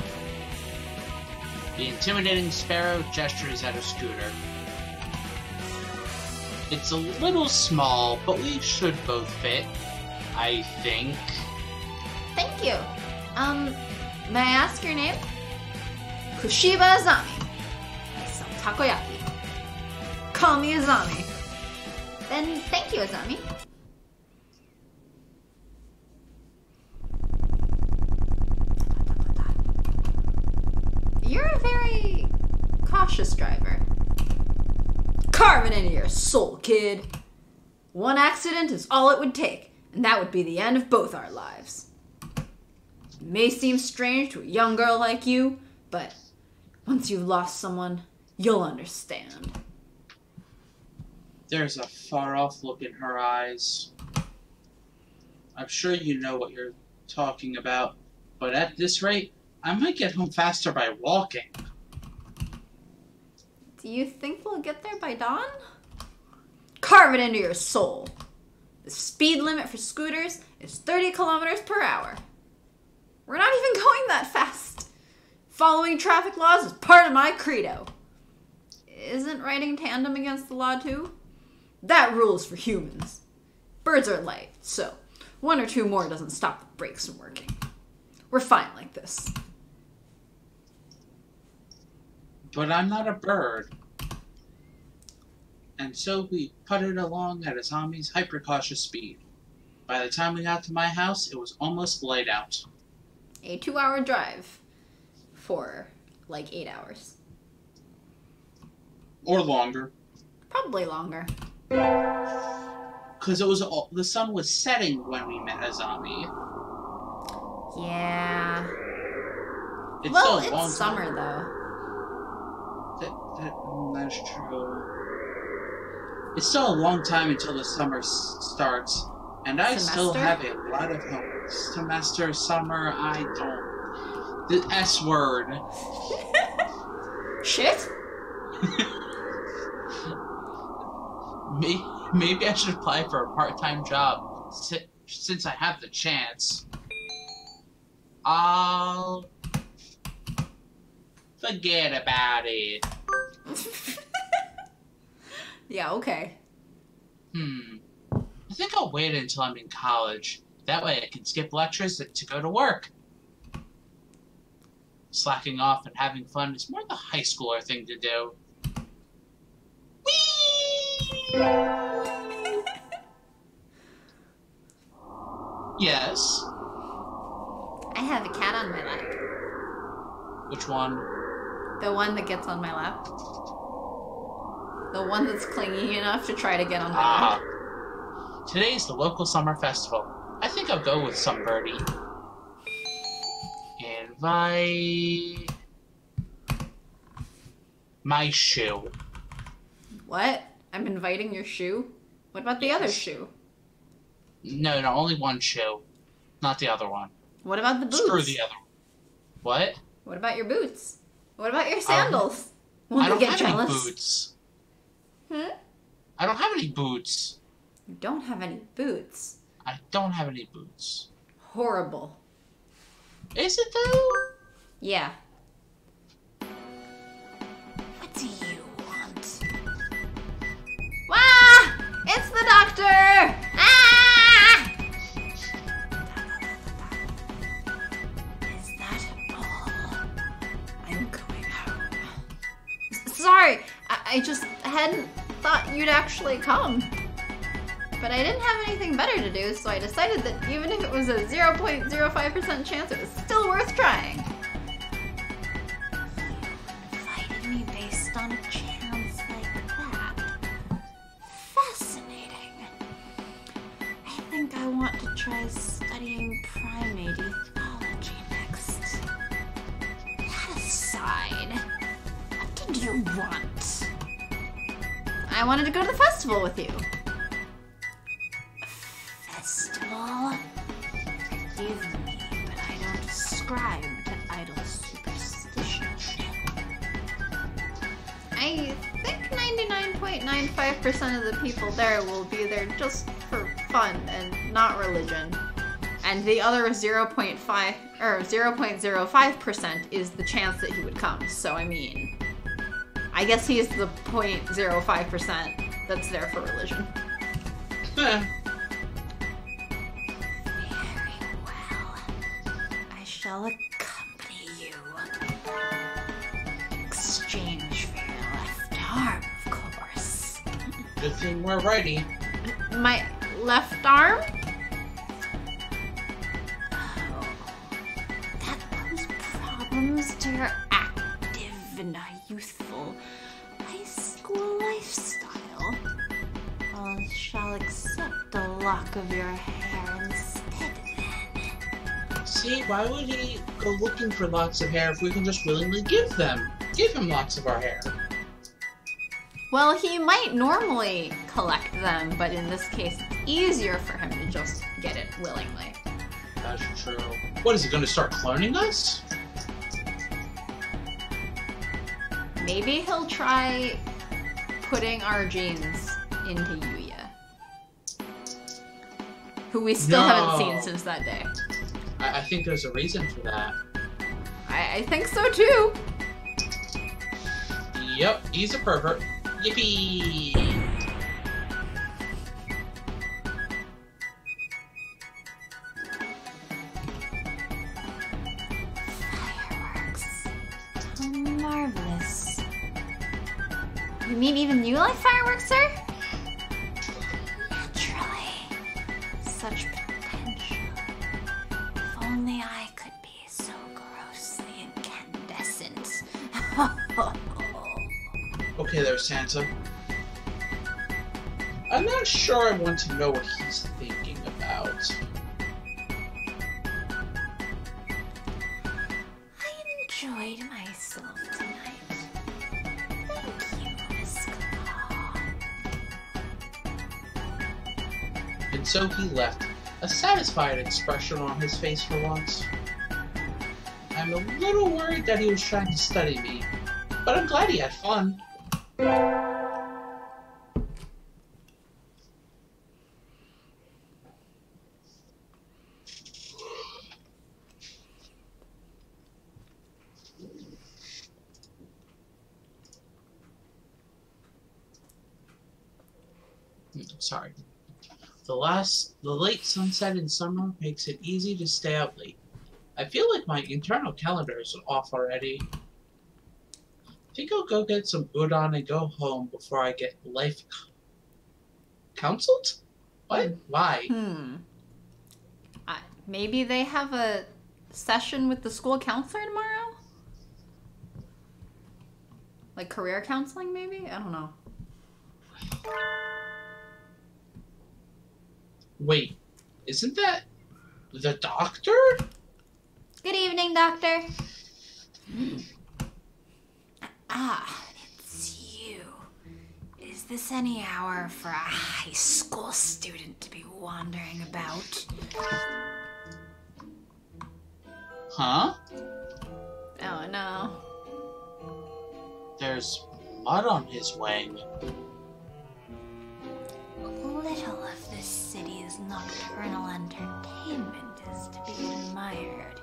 The intimidating sparrow gestures at a scooter. It's a little small, but we should both fit, I think. Thank you. May I ask your name? Kushiba Azami. I sell takoyaki. Call me Azami. Then thank you, Azami. You're a very cautious driver. Carve it into your soul, kid. One accident is all it would take, and that would be the end of both our lives. It may seem strange to a young girl like you, but once you've lost someone, you'll understand. There's a far-off look in her eyes. I'm sure you know what you're talking about, but at this rate, I might get home faster by walking. Do you think we'll get there by dawn? Carve it into your soul. The speed limit for scooters is 30 kilometers per hour. We're not even going that fast. Following traffic laws is part of my credo. Isn't riding tandem against the law too? That rule is for humans. Birds are light, so 1 or 2 more doesn't stop the brakes from working. We're fine like this. But I'm not a bird. And so we puttered along at Azami's hyper-cautious speed. By the time we got to my house, it was almost light out. A 2-hour drive for like 8 hours. Or longer. Probably longer. Because the sun was setting when we met Azami. Yeah. It's Well, still a long it's summer time. though. That's true. It's still a long time until the summer starts, and I still have a lot of homework. Semester, summer, I don't. The S word. Shit? Maybe I should apply for a part-time job, since I have the chance. I'll forget about it. Yeah, okay. I think I'll wait until I'm in college. That way I can skip lectures to go to work. Slacking off and having fun is more the high schooler thing to do. Whee! Yes. I have a cat on my lap. Which one? The one that gets on my lap. The one that's clingy enough to try to get on my lap. Today's the local summer festival. I think I'll go with some birdie. Invite my Shuu. What? I'm inviting your Shuu? What about the other Shuu? No, only one Shuu. Not the other one. What about the boots? Screw the other one. What? What about your boots? What about your sandals? I don't have any boots. Hmm? I don't have any boots. You don't have any boots? I don't have any boots. horrible. Is it though? Yeah. What do you want? Ah! It's the doctor! Ah! Is that all? I'm going home. Sorry, I just hadn't thought you'd actually come. But I didn't have anything better to do, so I decided that even if it was a 0.05% chance, it was still worth trying. You invited me based on a chance like that. Fascinating. I think I want to try studying primate ethology next. That aside, what did you want? I wanted to go to the festival with you. Festival? Forgive me, but I don't ascribe to idle superstition. I think 99.95% of the people there will be there just for fun and not religion. And the other 0.05% is the chance that he would come. So I mean, I guess he's the 0.05% that's there for religion. Huh. Shall accompany you. Exchange for your left arm, of course. Good thing we're ready. My left arm? Oh, that poses problems to your active and youthful high school lifestyle. I shall accept a lock of your hair instead. See, why would he go looking for locks of hair if we can just willingly give them? Give him locks of our hair. Well, he might normally collect them, but in this case, it's easier for him to just get it willingly. That's true. What, is he going to start cloning us? Maybe he'll try putting our genes into Yuya, who we still haven't seen since that day. I think there's a reason for that. I think so too. Yep, he's a pervert. Yippee! Fireworks. How marvelous. You mean even you like fireworks, sir? Naturally. Such potential. If only I could be so grossly incandescent. Okay there, Santa. I'm not sure I want to know what he's thinking about. I enjoyed myself tonight. Thank you, Miss Claw. And so he left, a satisfied expression on his face for once. I'm a little worried that he was trying to study me, but I'm glad he had fun. Sorry. The late sunset in summer makes it easy to stay out late. I feel like my internal calendar is off already. I think I'll go get some udon and go home before I get life counseled? What? Why? Maybe they have a session with the school counselor tomorrow? Like career counseling, maybe? I don't know. Wait, isn't that the doctor? Good evening, doctor. Ah, it's you. Is this any hour for a high school student to be wandering about? Huh? Oh, no. There's mud on his wing. Little of this city's nocturnal entertainment is to be admired.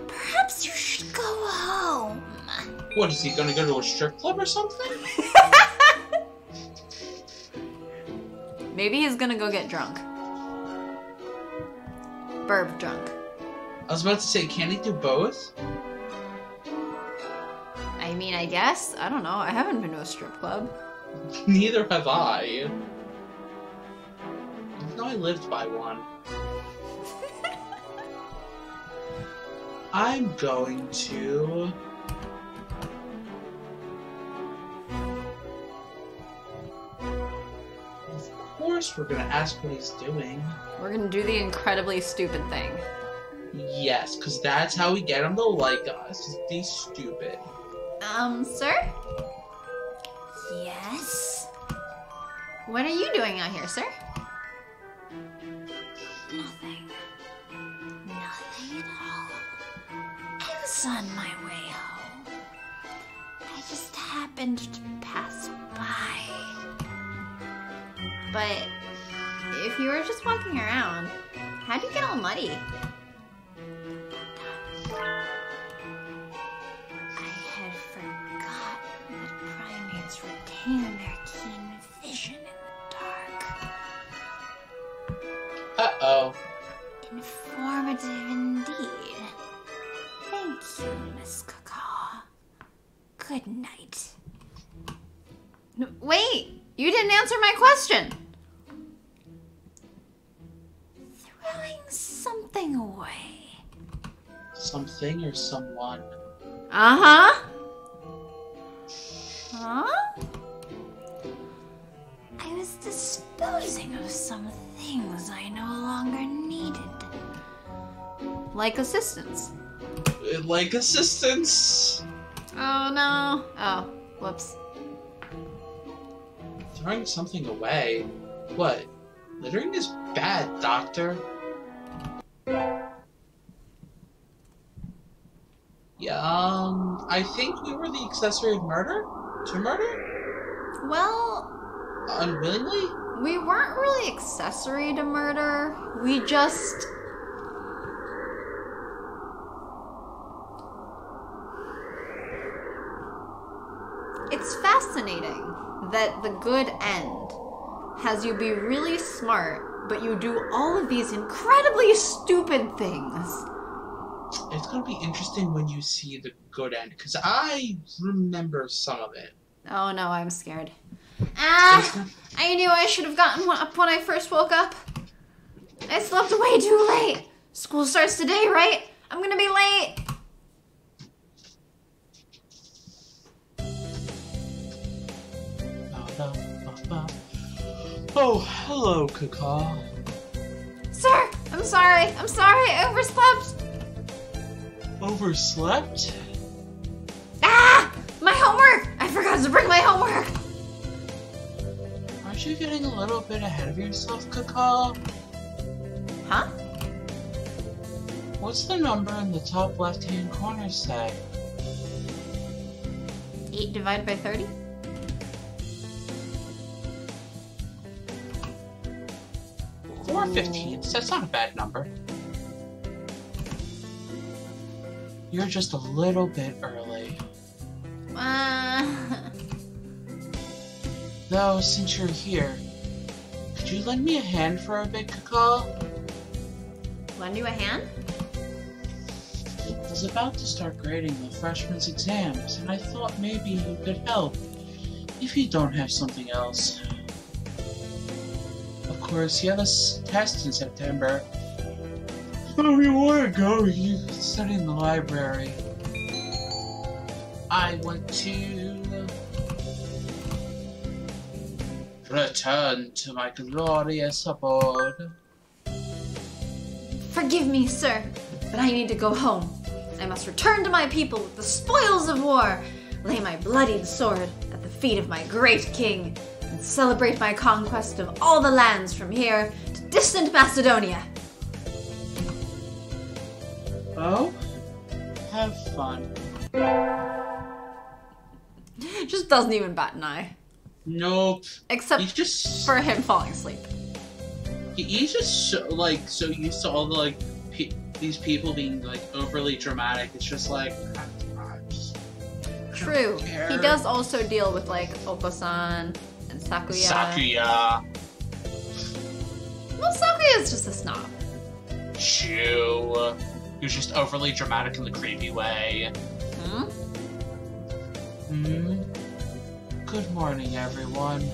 Perhaps you should go home. What, is he gonna go to a strip club or something? Maybe he's gonna go get drunk. Birb drunk. I was about to say, can he do both? I mean, I guess. I don't know. I haven't been to a strip club. Neither have I. Even though I lived by one. I'm going to... Of course we're gonna ask what he's doing. We're gonna do the incredibly stupid thing. Yes, because that's how we get him to like us, is be stupid. Sir? Yes? What are you doing out here, sir? Nothing. Nothing at all. I was on my way home. I just happened to pass by. But if you were just walking around, how'd you get all muddy? Retain their keen vision in the dark. Uh-oh. Informative indeed. Thank you, Miss Cacaw. Good night. No, wait! You didn't answer my question! Throwing something away. Something or someone? Uh-huh. Huh? I was disposing of some things I no longer needed. Like assistance. Like assistance? Oh no. Oh, whoops. Throwing something away? What? Littering is bad, Doctor. Yeah, I think we were the accessory of murder? To murder? Well... Unwillingly? We weren't really accessory to murder. We just... It's fascinating that the good end has you be really smart, but you do all of these incredibly stupid things. It's gonna be interesting when you see the good end, because I remember some of it. Oh no, I'm scared. Ah! I knew I should have gotten up when I first woke up. I slept way too late. School starts today, right? I'm gonna be late. Oh, hello, Cacaw. Sir, I'm sorry. I'm sorry. I overslept. Overslept? Ah! My homework! I forgot to bring my homework. Aren't you getting a little bit ahead of yourself, Cacaw? Huh? What's the number in the top left-hand corner say? 8 divided by 30? Four 15ths. That's not a bad number. You're just a little bit early. Though, since you're here, could you lend me a hand for a bit, Cacaw? Lend you a hand? I was about to start grading the freshman's exams, and I thought maybe you could help, if you don't have something else. Of course, you have a test in September, so if you want to go, you can study in the library. I want to return to my glorious abode. Forgive me, sir, but I need to go home. I must return to my people with the spoils of war, lay my bloodied sword at the feet of my great king, and celebrate my conquest of all the lands from here to distant Macedonia. Oh? Have fun. Just doesn't even bat an eye. Nope. Except for him falling asleep. He's just so, so used to all the these people being like overly dramatic. It's just like True. He does also deal with like Oko-san and Sakuya. Sakuya. Well, Sakuya is just a snob. Shuu. Who's just overly dramatic in the creepy way. Good morning, everyone.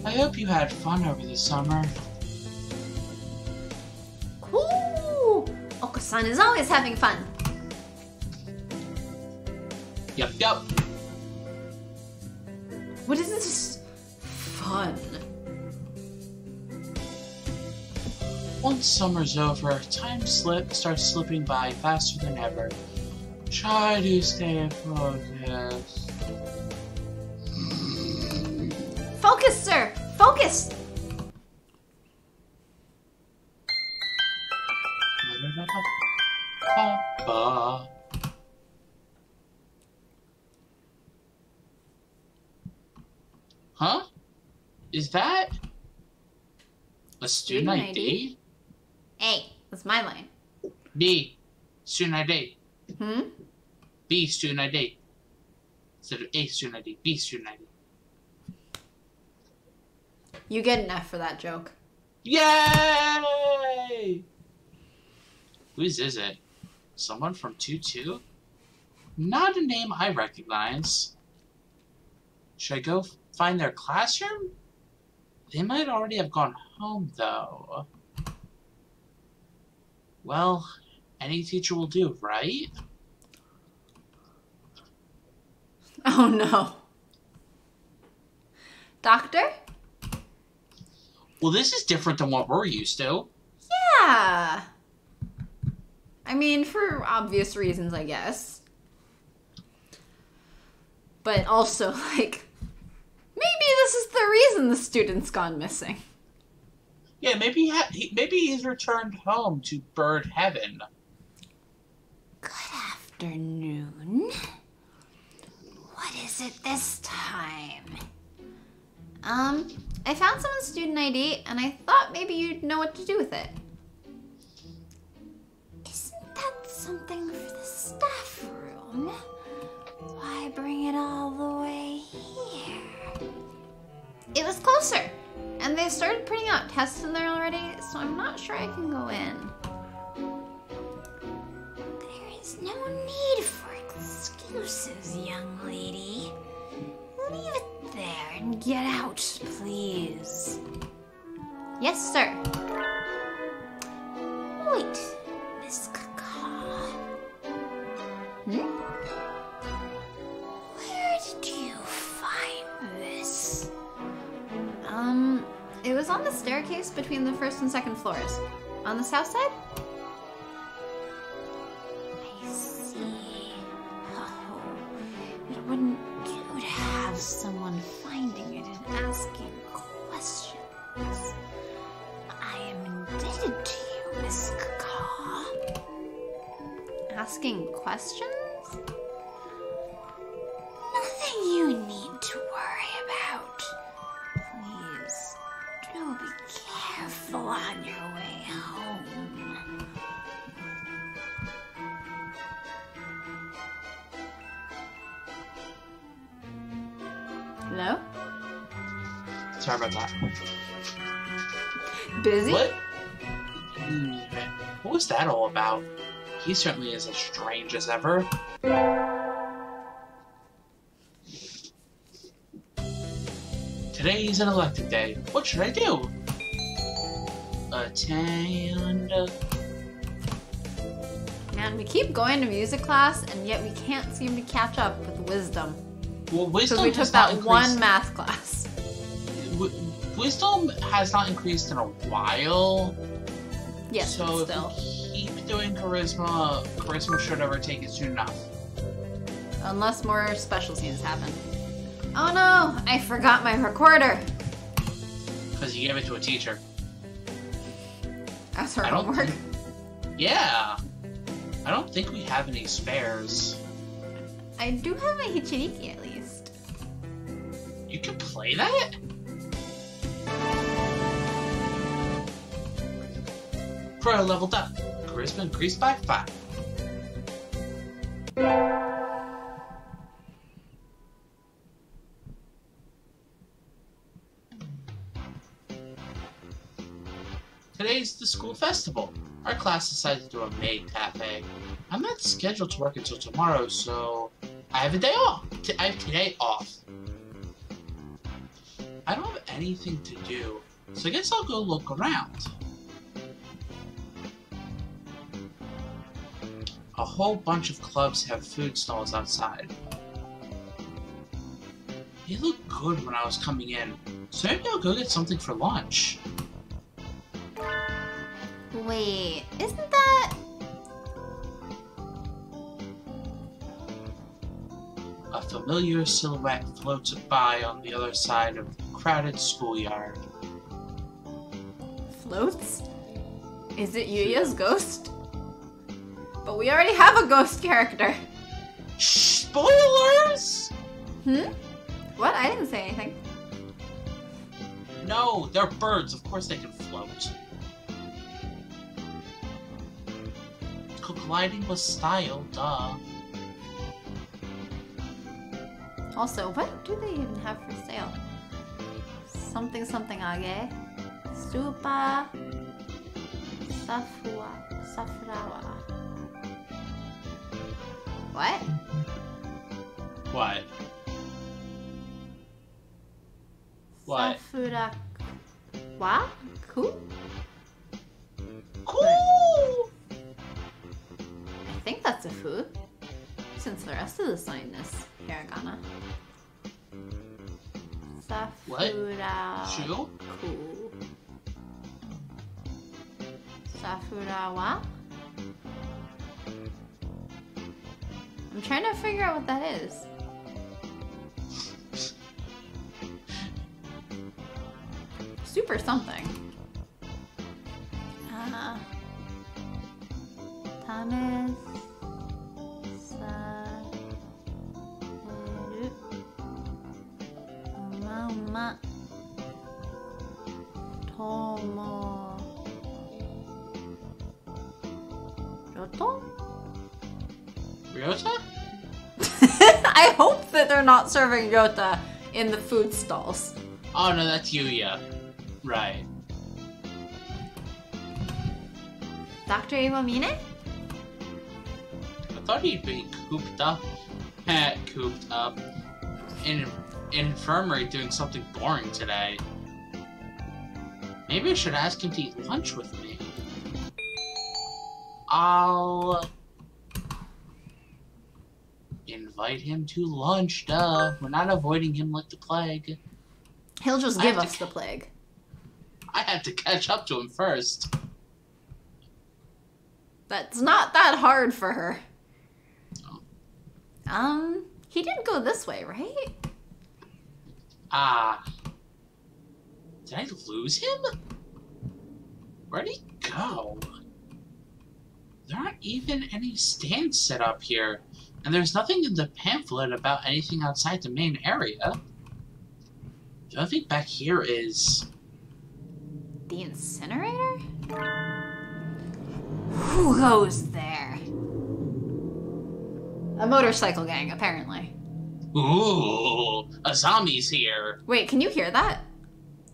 I hope you had fun over the summer. Cool! Oko-san is always having fun. Yep. What is this fun? Once summer's over, time starts slipping by faster than ever. Try to stay focused. Focus, sir! Focus! Huh? Is that a student ID? A, that's my line. B, student ID. B, student ID. Instead of A, student ID. B, student ID. You get an F for that joke. Yay! Whose is it? Someone from 2-2? Not a name I recognize. Should I go find their classroom? They might already have gone home, though. Well, any teacher will do, right? Oh no. Doctor? Well, this is different than what we're used to. Yeah. I mean, for obvious reasons, I guess. But also, like, maybe this is the reason the student's gone missing. Yeah, maybe he's returned home to bird heaven. Good afternoon. What is it this time? I found someone's student ID, and I thought maybe you'd know what to do with it. Isn't that something for the staff room? Why bring it all the way here? It was closer, and they started printing out tests in there already, so I'm not sure I can go in. There is no need for excuses, young lady. Leave it there and get out, please. Yes, sir. Wait, Miss Kaka. Where did you find this? It was on the staircase between the first and second floors. On the south side? I see. Oh, it wouldn't do to have someone finding it and asking questions. I am indebted to you, Miss Kaka. Asking questions? Nothing you need to worry about. Please, do be careful on your way home. Hello? Sorry about that. Busy? What? What was that all about? He certainly is as strange as ever. Today is an elective day. What should I do? Attend. Man, we keep going to music class, and yet we can't seem to catch up with wisdom. Well, wisdom Because we took that one math class. Wisdom has not increased in a while. Yes, so but still. if we keep doing charisma should overtake it soon enough. Unless more special scenes happen. Oh no, I forgot my recorder. Because you gave it to a teacher. That's her homework. Yeah. I don't think we have any spares. I do have a Hichiriki at least. You can play that? Pro leveled up. server has been increased by 5. Today's the school festival. Our class decided to do a maid cafe. I'm not scheduled to work until tomorrow, so I have a day off. I have today off. I don't have anything to do, so I guess I'll go look around. A whole bunch of clubs have food stalls outside. They looked good when I was coming in, so maybe I'll go get something for lunch. Wait, isn't that... A familiar silhouette floats by on the other side of the crowded schoolyard. Floats? Is it Yuya's ghost? But we already have a ghost character. Spoilers! What? I didn't say anything. No, they're birds. Of course they can float. Colliding with style, duh. Also, what do they even have for sale? Something something age. Super Safurawa. What? What? What? Safura... What? Cool? Cool! I think that's a food. Since the rest of the sign is hiragana. What? Safura... Shuu? Cool. Safurawa? I'm trying to figure out what that is. Super something. Tames... Mama... Tomo... Roto? Ryota? I hope that they're not serving Ryota in the food stalls. Oh no, that's Yuya. Right. Dr. Iwamine? I thought he'd be cooped up. Cooped up. In an infirmary doing something boring today. Maybe I should ask him to eat lunch with me. I'll invite him to lunch, duh. We're not avoiding him like the plague. He'll just give us the plague. I had to catch up to him first. That's not that hard for her. He didn't go this way, right? Did I lose him? Where'd he go? There aren't even any stands set up here, and there's nothing in the pamphlet about anything outside the main area. The only thing back here is... The incinerator? Who goes there? A motorcycle gang, apparently. Ooh, a zombie's here. Wait, can you hear that?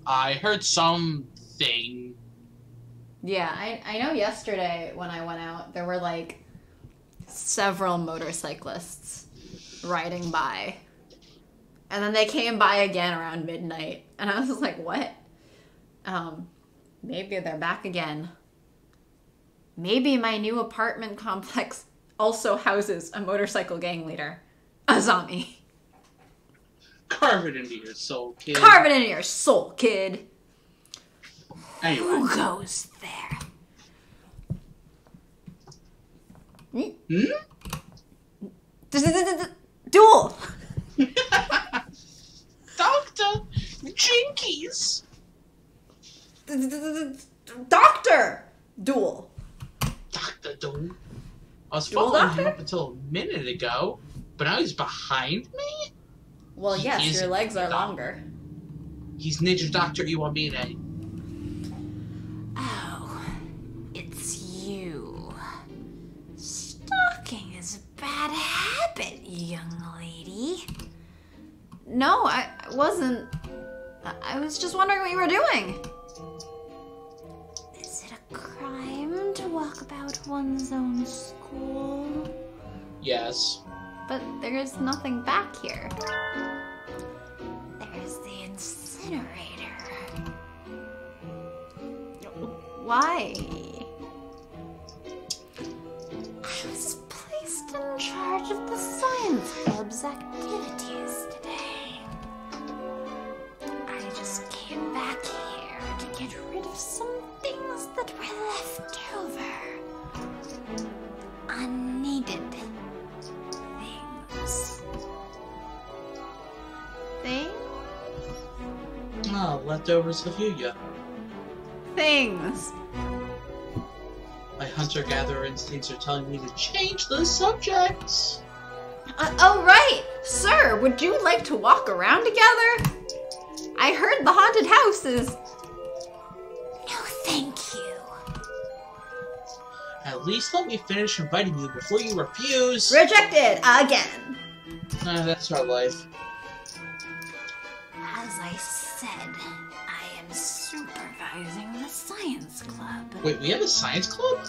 I heard something. Yeah, I know yesterday when I went out, there were like several motorcyclists riding by. And then they came by again around midnight. And I was just like, what? Maybe they're back again. Maybe my new apartment complex also houses a motorcycle gang leader. A zombie. Carve it into your soul, kid. Carve it into your soul, kid. Anyway. Who goes there? Duel! Dr. Jinkies! Doctor! Duel. Dr. Duel? I was Duel following him Doctor? up until a minute ago, but now he's behind me? Well, yes, He is your legs are Doc- longer. He's Ninja Dr. Iwamine. Oh, it's you. No, I wasn't. I was just wondering what you were doing. Is it a crime to walk about one's own school? Yes. But there's nothing back here. There's the incinerator. Why? I was placed in charge of the science club's activities today. I just came back here to get rid of some things that were left over. Unneeded things. Things? Oh, leftovers of Yuya. Things. My hunter-gatherer instincts are telling me to change the subject. Oh, right! Sir, would you like to walk around together? I heard the haunted house is... No, thank you. At least let me finish inviting you before you refuse. Rejected again. That's our life. As I said, I am supervising the science club. Wait, we have a science club?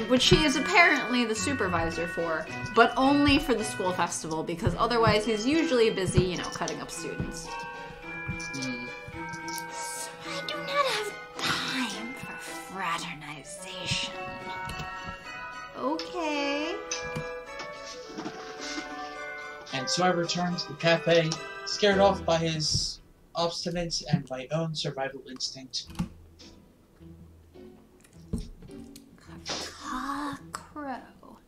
Which he is apparently the supervisor for, but only for the school festival, because otherwise he's usually busy, you know, cutting up students. So I do not have time for fraternization. Okay. And so I returned to the cafe, scared off by his obstinance and my own survival instinct. Crow.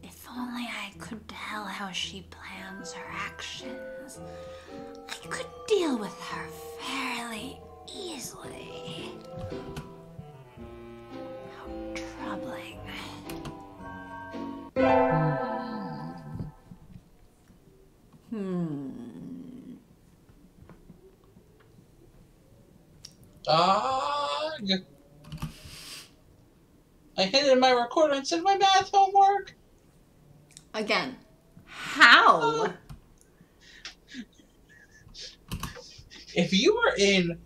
If only I could tell how she plans her actions, I could deal with her fairly easily. How troubling. Dog! I hid in my recorder instead of my math homework! Again. How? If you were in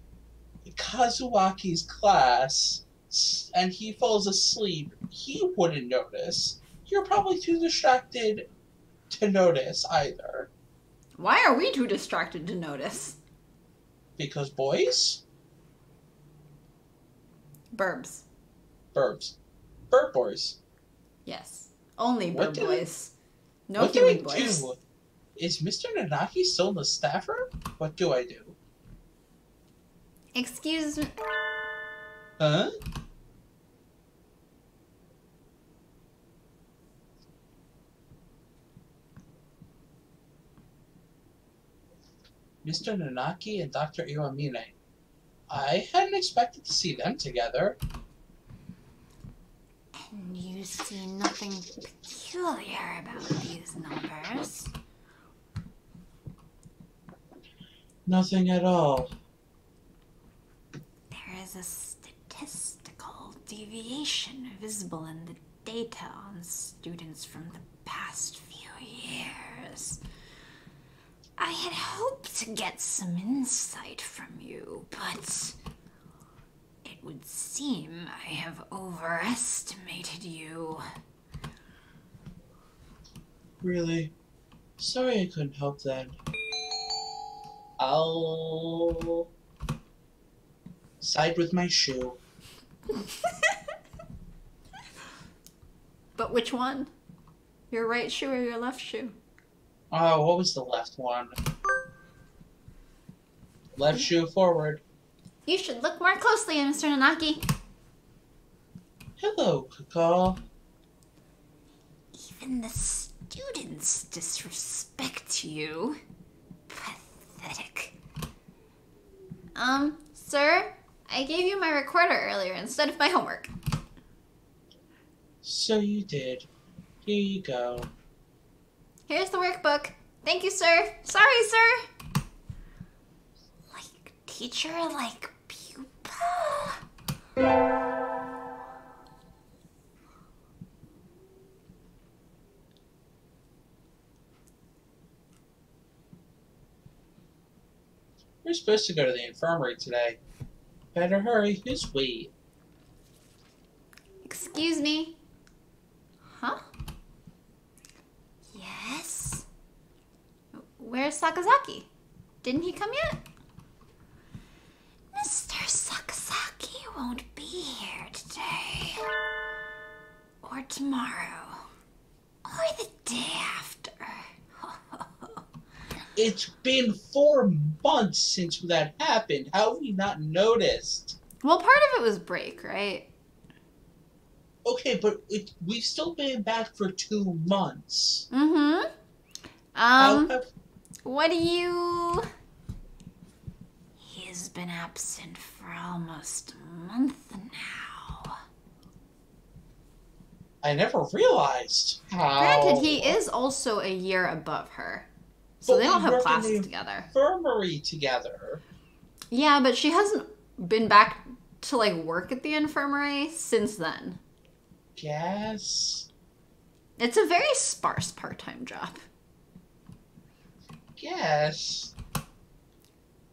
Kazuaki's class and he falls asleep, he wouldn't notice. You're probably too distracted to notice either. Why are we too distracted to notice? Because boys? Burbs. Burbs. Birb boys. Yes. Only birb boys. No what do human I boys. do? Is Mr. Nanaki still in the staff room? What do I do? Excuse me. Huh? Mr. Nanaki and Dr. Iwamine. I hadn't expected to see them together. And you see nothing peculiar about these numbers? Nothing at all. There is a statistical deviation visible in the data on students from the past few years. I had hoped to get some insight from you, but it would seem I have overestimated you. Really? Sorry I couldn't help then. I'll side with my shoe. But which one? Your right shoe or your left shoe? Oh, what was the left one? Left shoe forward. You should look more closely, Mr. Nanaki. Hello, Kakal. Even the students disrespect you. Pathetic. Sir, I gave you my recorder earlier instead of my homework. So you did. Here you go. Here's the workbook. Thank you, sir. Sorry, sir. Like teacher, like pupil. We're supposed to go to the infirmary today. Better hurry, who's we? Excuse me. Huh? Yes? Where's Sakazaki? Didn't he come yet? Mr. Sakazaki won't be here today. Or tomorrow. Or the day after. It's been 4 months since that happened. How have we not noticed? Well, part of it was break, right? Okay, but we've still been back for 2 months. Mm-hmm. What do you... He's been absent for almost a month now. I never realized how... Granted, he is also a year above her. So they don't have classes together. Infirmary together. Yeah, but she hasn't been back to, like, work at the infirmary since then. Guess. It's a very sparse part-time job. Guess.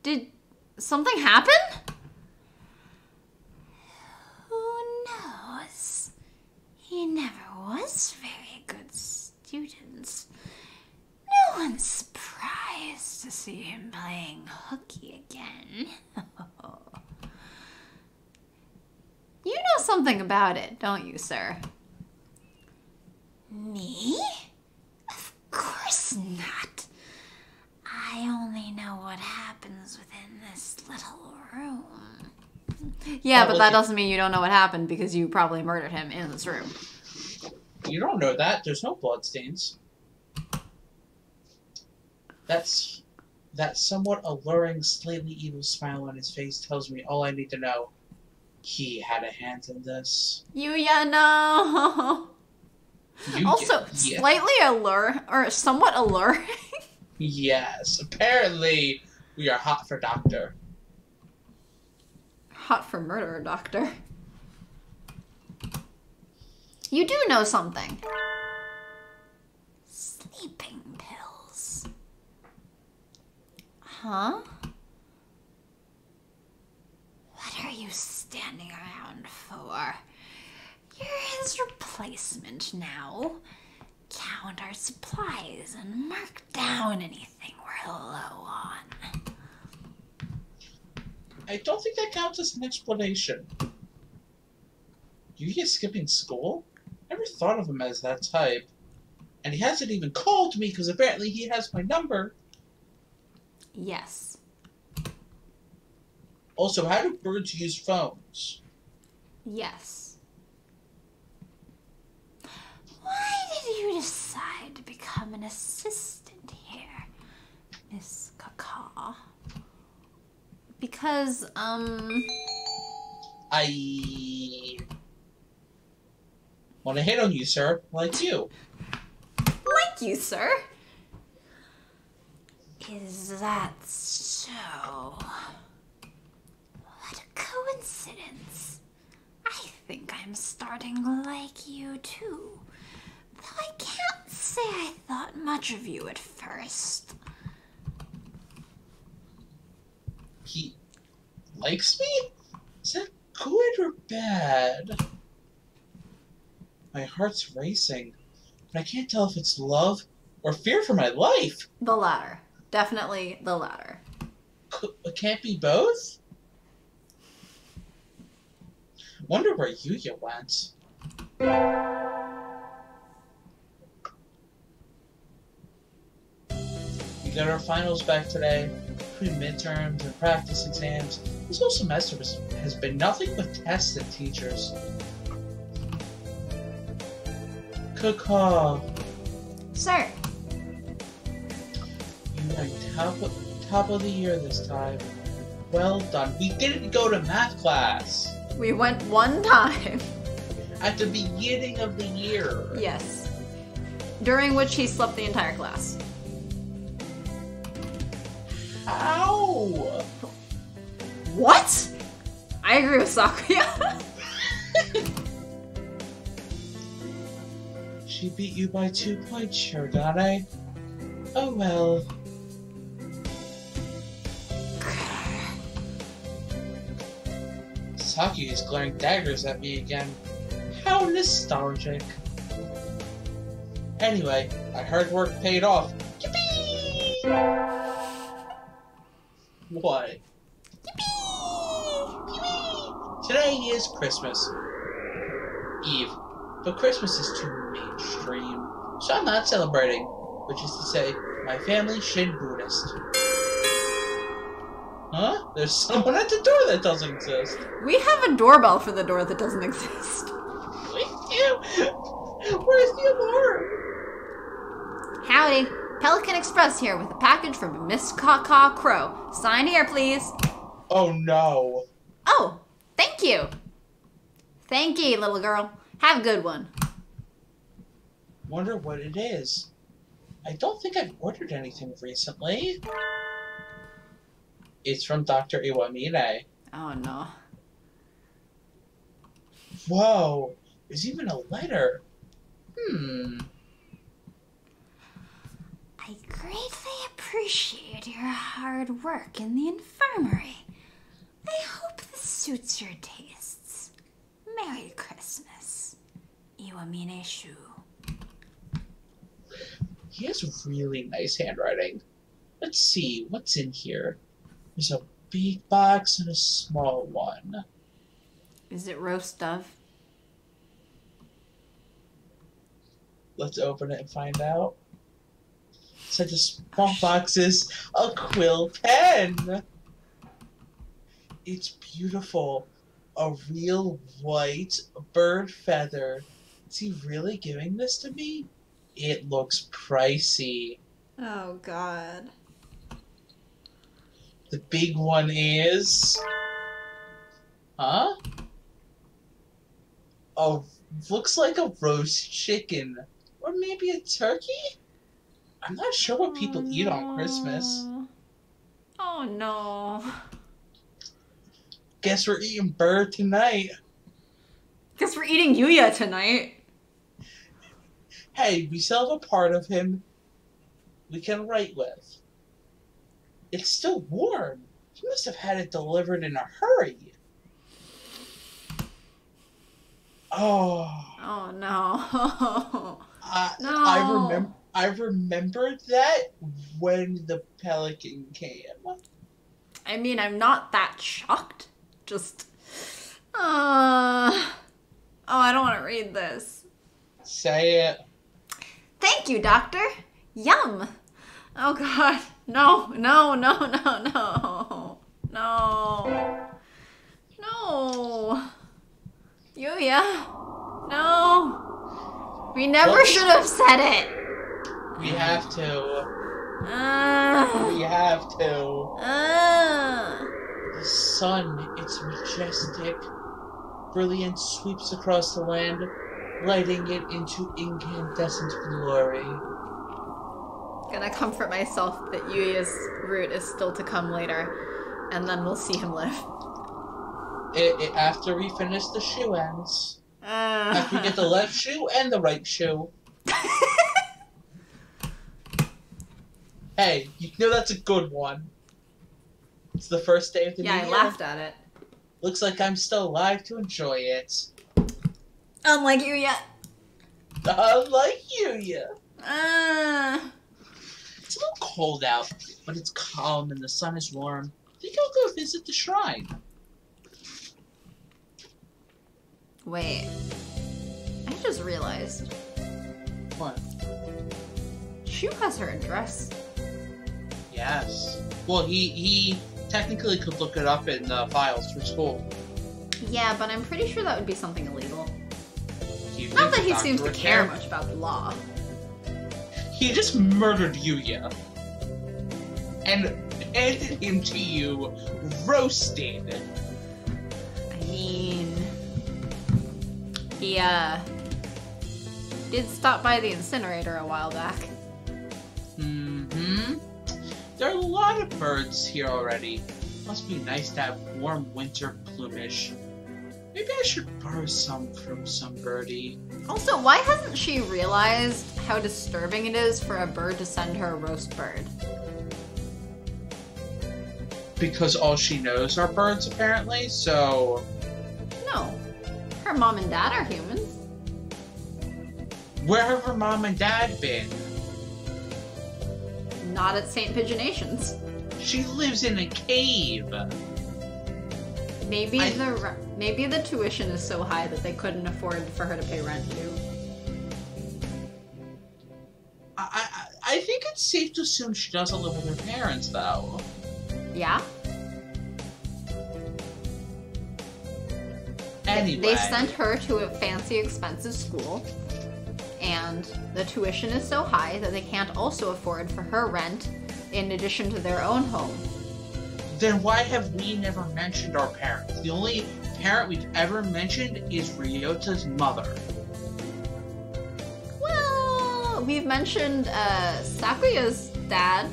Did something happen? Who knows? He never was very good student. No one's surprised to see him playing hooky again. You know something about it, don't you, sir? Me? Of course not. I only know what happens within this little room. Yeah, but that doesn't mean you don't know what happened because you probably murdered him in this room. You don't know that. There's no bloodstains. That somewhat alluring, slightly evil smile on his face tells me all I need to know. He had a hand in this. Yeah, no. Also, slightly somewhat alluring. Yes, apparently we are hot for doctor. Hot for murderer, doctor. You do know something. Sleeping pills. Huh? What are you standing around for? You're his replacement now. Count our supplies and mark down anything we're low on. I don't think that counts as an explanation. You skipping school? Never thought of him as that type. And he hasn't even called me because apparently he has my number. Yes. Also, how do birds use phones? Yes. Why did you decide to become an assistant here, Miss Kaka? Because, I want to hit on you, sir. Like you. Like you, sir? Is that so? What a coincidence. I think I'm starting to like you, too. Though I can't say I thought much of you at first. He likes me? Is that good or bad? My heart's racing, but I can't tell if it's love or fear for my life. The latter. Definitely the latter. It can't be both? Wonder where Yuya went. We got our finals back today. Between midterms and practice exams, this whole semester has been nothing but tests and teachers. Kaka. Sir. You ranked top of the year this time. Well done. We didn't go to math class. We went one time. At the beginning of the year. Yes. During which he slept the entire class. How? What? I agree with Sakuya. She beat you by 2 points, Shirogane. Oh well. Saki is glaring daggers at me again. How nostalgic. Anyway, our hard work paid off. Yippee! What? Yippee! Yippee! Today is Christmas Eve, but Christmas is too mainstream, so I'm not celebrating, which is to say, my family Shin Buddhist. Huh? There's someone at the door that doesn't exist. We have a doorbell for the door that doesn't exist. We do! Where's the alarm? Howdy. Pelican Express here with a package from Miss Caw Crow. Sign here, please. Oh no. Oh, thank you. Thank you, little girl. Have a good one. Wonder what it is. I don't think I've ordered anything recently. It's from Dr. Iwamine. Oh, no. Whoa, there's even a letter. I greatly appreciate your hard work in the infirmary. I hope this suits your tastes. Merry Christmas, Iwamine Shuu. He has really nice handwriting. Let's see, what's in here? There's a big box and a small one. Is it roast dove? Let's open it and find out. It's like the small box is a quill pen. It's beautiful. A real white bird feather. Is he really giving this to me? It looks pricey. Oh, God. The big one is... Huh? Oh, looks like a roast chicken. Or maybe a turkey? I'm not sure what people eat on Christmas. Oh, no. Guess we're eating bird tonight. Guess we're eating Yuya tonight. Hey, we still have a part of him we can write with. It's still warm. He must have had it delivered in a hurry. Oh. Oh, no. No. I remembered that when the pelican came. I mean, I'm not that shocked. Just... Oh, I don't want to read this. Say it. Thank you, Doctor. Yum. Oh, God. No, no, no, no, no. No. No. Yuya. No. We never should have said it. We have to. We have to. The sun, it's majestic. Brilliance sweeps across the land, lighting it into incandescent glory. Gonna comfort myself that Yuya's route is still to come later, and then we'll see him live. After we finish the shoe ends. After we get the left shoe and the right shoe. Hey, you know that's a good one. It's the first day of the new year. Yeah, I laughed at it. Looks like I'm still alive to enjoy it. Unlike Yuya. Unlike Yuya. It's a little cold out, but it's calm and the sun is warm. I think I'll go visit the shrine. Wait. I just realized. What? Shuu has her address. Yes. Well, he technically could look it up in the files for school. Yeah, but I'm pretty sure that would be something illegal. Not that he seems to care much about the law. He just murdered Yuya. And handed him to you roasted. I mean... He, did stop by the incinerator a while back. Mm-hmm. There are a lot of birds here already. Must be nice to have warm winter plumage. Maybe I should borrow some from some birdie. Also, why hasn't she realized how disturbing it is for a bird to send her a roast bird? Because all she knows are birds, apparently, so... Her mom and dad are humans. Where have her mom and dad been? Not at St. Pigeonations. She lives in a cave. Maybe the tuition is so high that they couldn't afford for her to pay rent too. I think it's safe to assume she doesn't live with her parents, though. Yeah? Anyway. They sent her to a fancy, expensive school, and the tuition is so high that they can't also afford for her rent in addition to their own home. Then why have we never mentioned our parents? The only parent we've ever mentioned is Ryota's mother. Well, we've mentioned Sakuya's dad.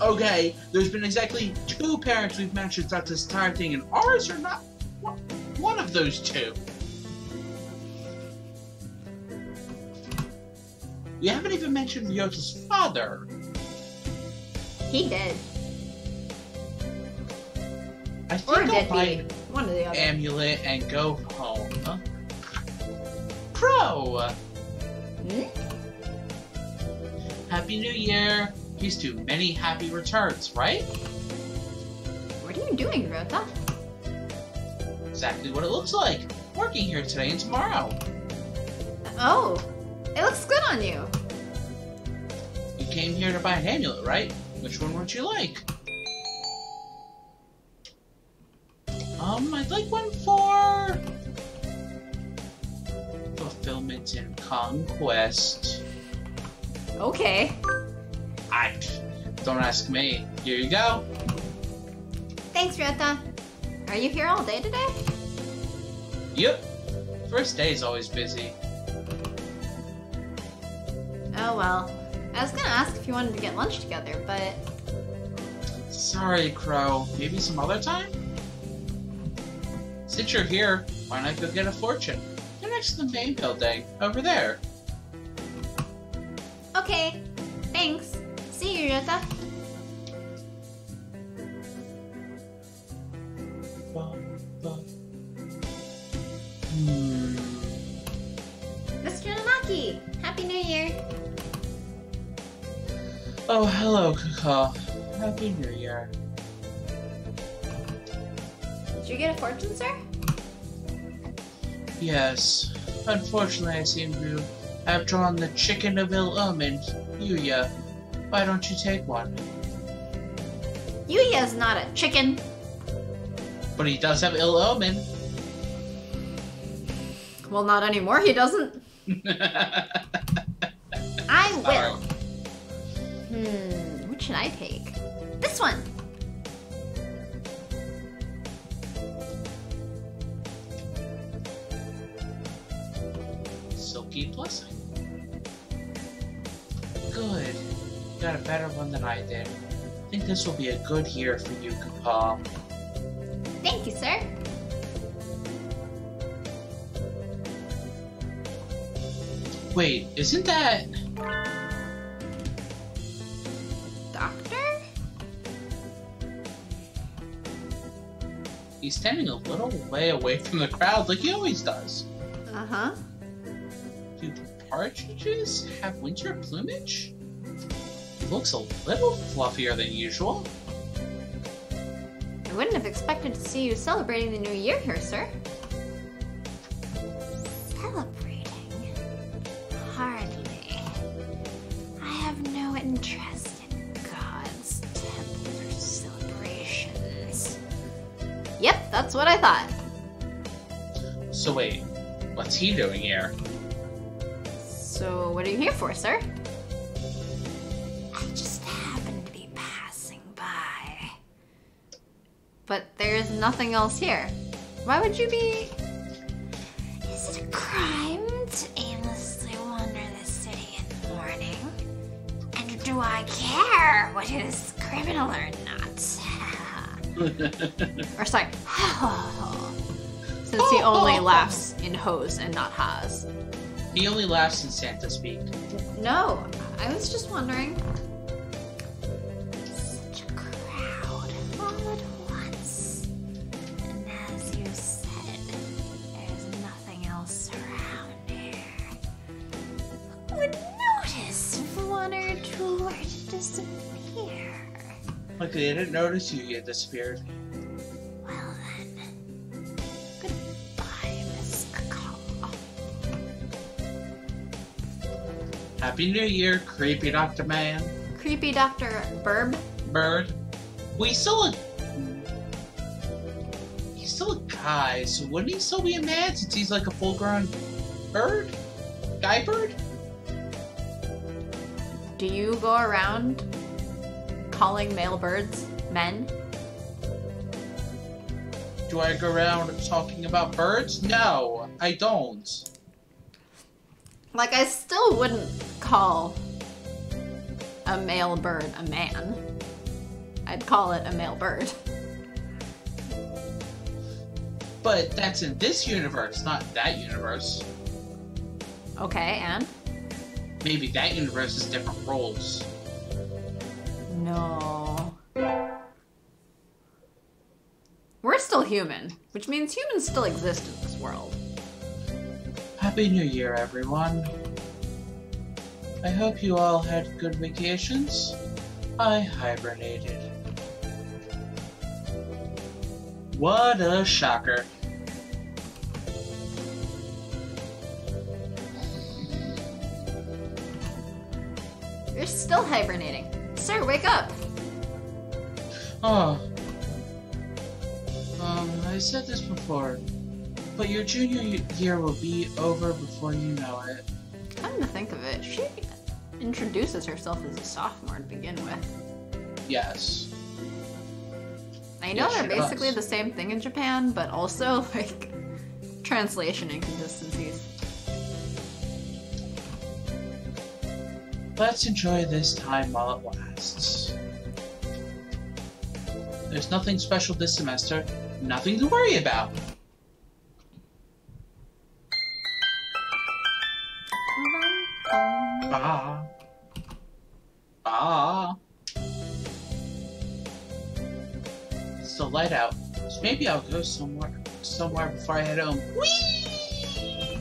Okay, there's been exactly 2 parents we've mentioned throughout this entire thing, and ours are not one of those 2. We haven't even mentioned Ryota's father. He did. I think I'll buy one of the other. amulet and go home. Crow! Hmm? Happy New Year! Here's to many happy returns, right? What are you doing, Ryota? Exactly what it looks like. Working here today and tomorrow. Oh, it looks good on you. You came here to buy an amulet, right? Which one would you like? I'd like one for fulfillment and conquest. Okay. Don't ask me. Here you go. Thanks, Ryota. Are you here all day today? Yep. First day is always busy. Oh well. I was gonna ask if you wanted to get lunch together, but... Sorry, Crow. Maybe some other time? Since you're here, why not go get a fortune? They're next to the main building, over there. Okay. Thanks. See you, Ryota. Mr. Namaki, Happy New Year. Oh, hello, Kaka. Happy New Year. Did you get a fortune, sir? Yes. Unfortunately, I seem to have drawn the chicken of ill omen, Yuya. Why don't you take one? Yuya's not a chicken. But he does have ill omen. Well, not anymore, he doesn't. I will. What should I take? This one! Silky blessing. Good. You got a better one than I did. I think this will be a good year for you, Kapa. Thank you, sir. Wait, isn't that... Doctor? He's standing a little way away from the crowd like he always does. Uh-huh. Do partridges have winter plumage? He looks a little fluffier than usual. I wouldn't have expected to see you celebrating the new year here, sir. Celebrating? Hardly. I have no interest in God's temple or celebrations. Yep, that's what I thought. So wait, what's he doing here? So, what are you here for, sir? I just happened to be passing by. But there's nothing else here. Why would you be... Is it a crime to aimlessly wander the city in the morning? And do I care what is criminal or not? Or sorry, since he only laughs in hoes and not has. He only laughs in Santa speak. No, I was just wondering. Such a crowd all at once. And disappear. Luckily, I didn't notice you had disappeared. Well then, goodbye, Miss Cacaw. Happy New Year, creepy Dr. Man. Creepy Dr. Birb? Bird. Well, he's still a guy, so wouldn't he still be a man since he's like a full-grown bird? Guy bird? Do you go around calling male birds men? Do I go around talking about birds? No, I don't. Like, I still wouldn't call a male bird a man. I'd call it a male bird. But that's in this universe, not that universe. Okay, and? Maybe that universe has different roles. No. We're still human, which means humans still exist in this world. Happy New Year, everyone. I hope you all had good vacations. I hibernated. What a shocker. You're still hibernating. Sir, wake up! Oh. I said this before, but your junior year will be over before you know it. Come to think of it, she introduces herself as a sophomore to begin with. Yes. I know Yeah, they're she basically does. the same thing in Japan, but also, like, translation inconsistencies. Let's enjoy this time while it lasts. There's nothing special this semester, nothing to worry about. Bah. Bah. It's still light out, so maybe I'll go somewhere before I head home. Whee!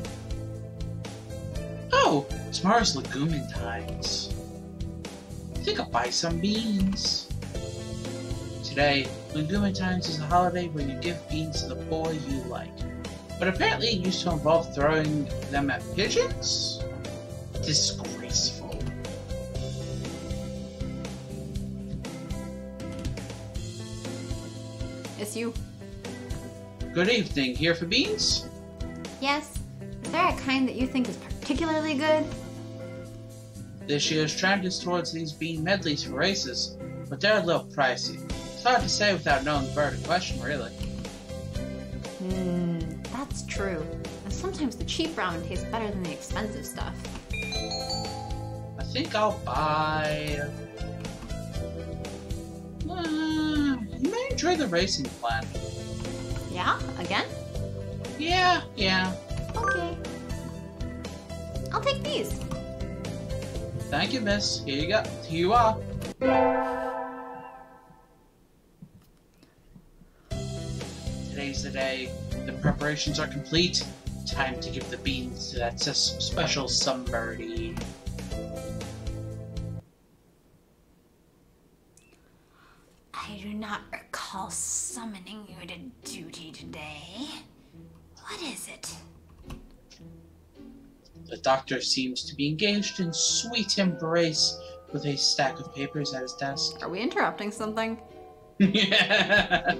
Oh, tomorrow's legumin times. I think I'll buy some beans. Today, legumin times is a holiday where you give beans to the boy you like. But apparently it used to involve throwing them at pigeons? Disgraceful. It's you. Good evening, here for beans? Yes. Is there a kind that you think is particularly good? This year's trend is towards these bean medleys for races, but they're a little pricey. It's hard to say without knowing the bird in question, really. That's true. And sometimes the cheap ramen tastes better than the expensive stuff. I think I'll buy... you may enjoy the racing plan. Yeah? Again? Yeah. Okay. I'll take these. Thank you, miss. Here you go. Here you are. Today's the day. The preparations are complete. Time to give the beans to that special somebody. I do not recall summoning you to duty today. What is it? The doctor seems to be engaged in sweet embrace with a stack of papers at his desk. Are we interrupting something? Yeah.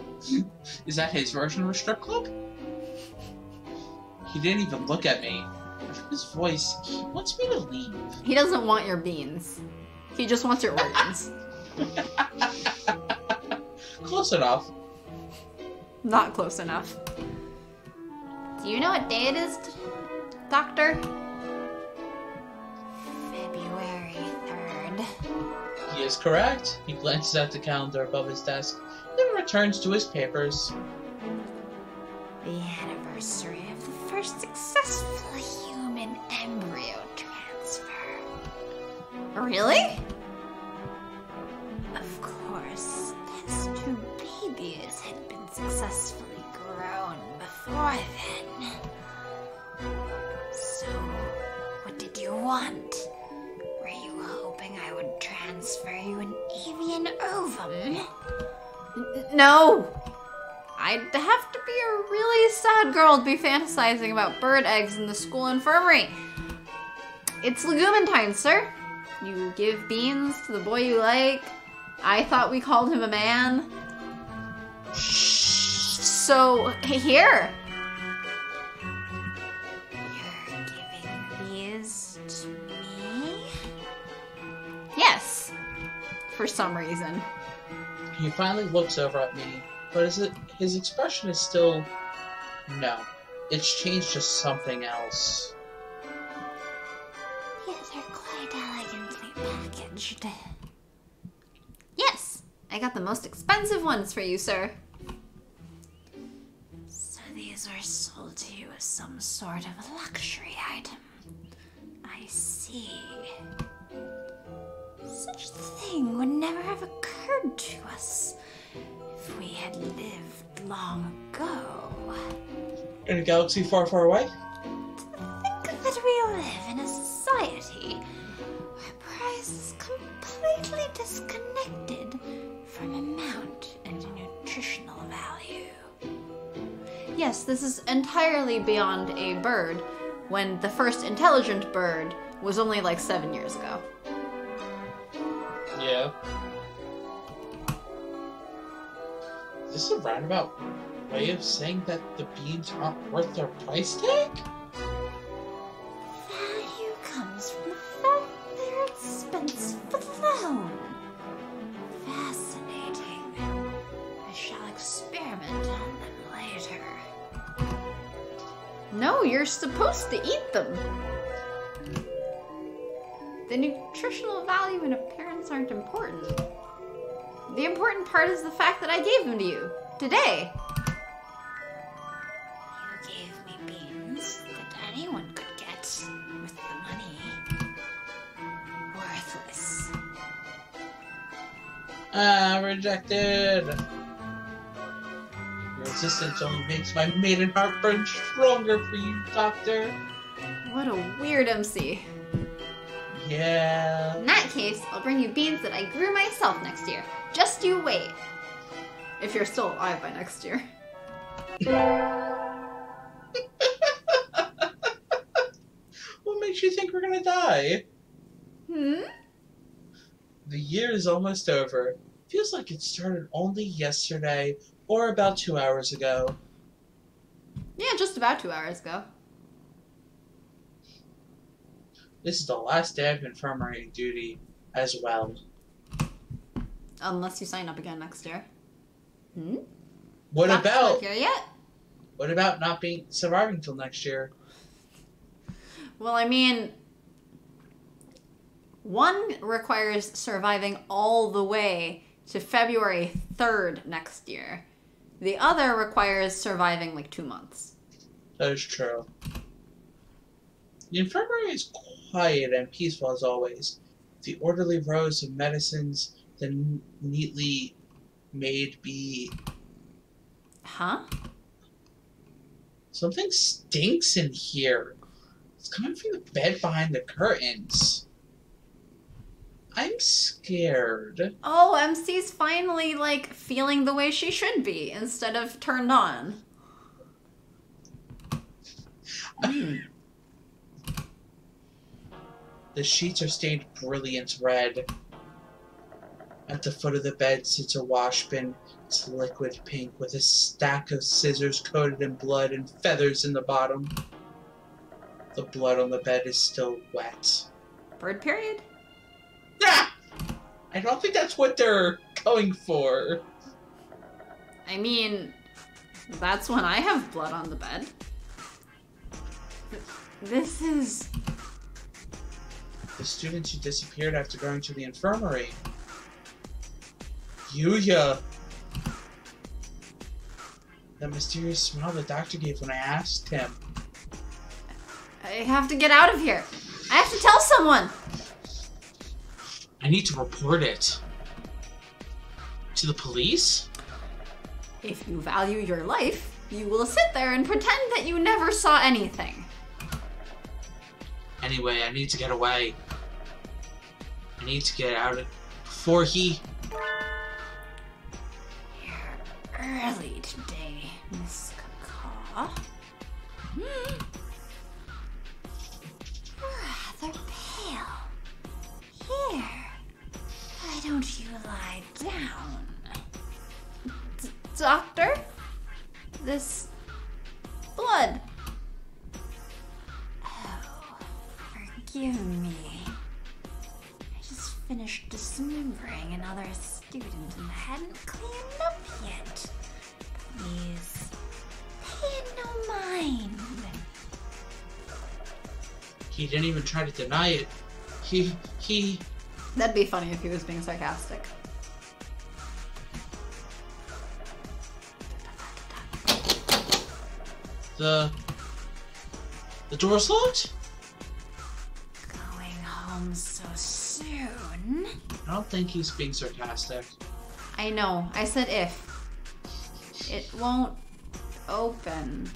Is that his version of a strip club? He didn't even look at me. From his voice, he wants me to leave. He doesn't want your beans. He just wants your organs. Close enough. Not close enough. Do you know what day it is, Doctor? February 3rd. He is correct. He glances at the calendar above his desk, then returns to his papers. The anniversary of the first successful human embryo transfer. Really? Of course, these two babies had been successfully grown before then. So, what did you want? Were you hoping I would transfer you you an avian ovum? No! I'd have to be a really sad girl to be fantasizing about bird eggs in the school infirmary. It's Legumintine, sir. You give beans to the boy you like. I thought we called him a man. So, here. You're giving these to me? Yes. For some reason. He finally looks over at me, but his expression is still no. It's changed to something else. Yet they're quite elegantly packaged. Yes. I got the most expensive ones for you, sir. So these were sold to you as some sort of luxury item. I see. Such a thing would never have occurred to us if we had lived long ago. In a galaxy far, far away? Think that we live in a society where price is completely disconnected from amount and nutritional value. Yes, this is entirely beyond a bird, when the first intelligent bird was only like 7 years ago. Yeah. Is this a roundabout way of saying that the beans aren't worth their price tag? Value comes from the fact they're expensive alone. Fascinating. I shall experiment on them later. No, you're supposed to eat them. The nutritional value and appearance aren't important. The important part is the fact that I gave them to you. Today. You gave me beans that anyone could get with the money. Worthless. Ah, rejected! Your resistance only makes my maiden heart burn stronger for you, Doctor. What a weird MC. Yeah. In that case, I'll bring you beans that I grew myself next year. Just you wait. If you're still alive by next year. What makes you think we're gonna die? Hmm? The year is almost over. Feels like it started only yesterday or about 2 hours ago. Yeah, just about 2 hours ago. This is the last day of infirmary duty as well. Unless you sign up again next year. Hmm? What Not about here yet? what about not surviving till next year? Well, I mean, one requires surviving all the way to February 3rd next year. The other requires surviving like 2 months. That is true. The infirmary is quiet and peaceful as always. The orderly rows of medicines, the neatly made be... Huh? Something stinks in here. It's coming from the bed behind the curtains. I'm scared. Oh, MC's finally, like, feeling the way she should be instead of turned on. The sheets are stained brilliant red. At the foot of the bed sits a wash bin. It's liquid pink with a stack of scissors coated in blood and feathers in the bottom. The blood on the bed is still wet. Bird period? Ah! I don't think that's what they're going for. I mean, that's when I have blood on the bed. This is... The students who disappeared after going to the infirmary. Yuya. That mysterious smile the doctor gave when I asked him. I have to get out of here. I have to tell someone. I need to report it. To the police? If you value your life, you will sit there and pretend that you never saw anything. Anyway, I need to get away. I need to get out before he... You're early today, Miss Cacaw. Rather pale. Here, why don't you lie down? Doctor? This blood. Oh, forgive me. I just finished dismembering another student and hadn't cleaned up yet. Please, pay it no mind. He didn't even try to deny it. He... That'd be funny if he was being sarcastic. The door's locked? Going home so soon? I don't think he's being sarcastic. I know. I said if. It won't open.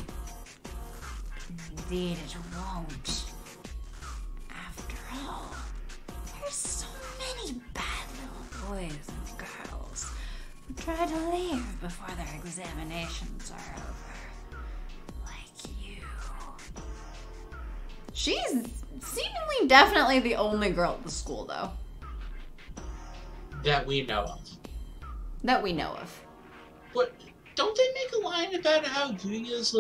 Indeed it won't. After all, there's so many bad little boys and girls who try to leave before their examinations are over. Like you. She's seemingly definitely the only girl at the school, though. That we know of. That we know of. What? Don't they make a line about how Yuya's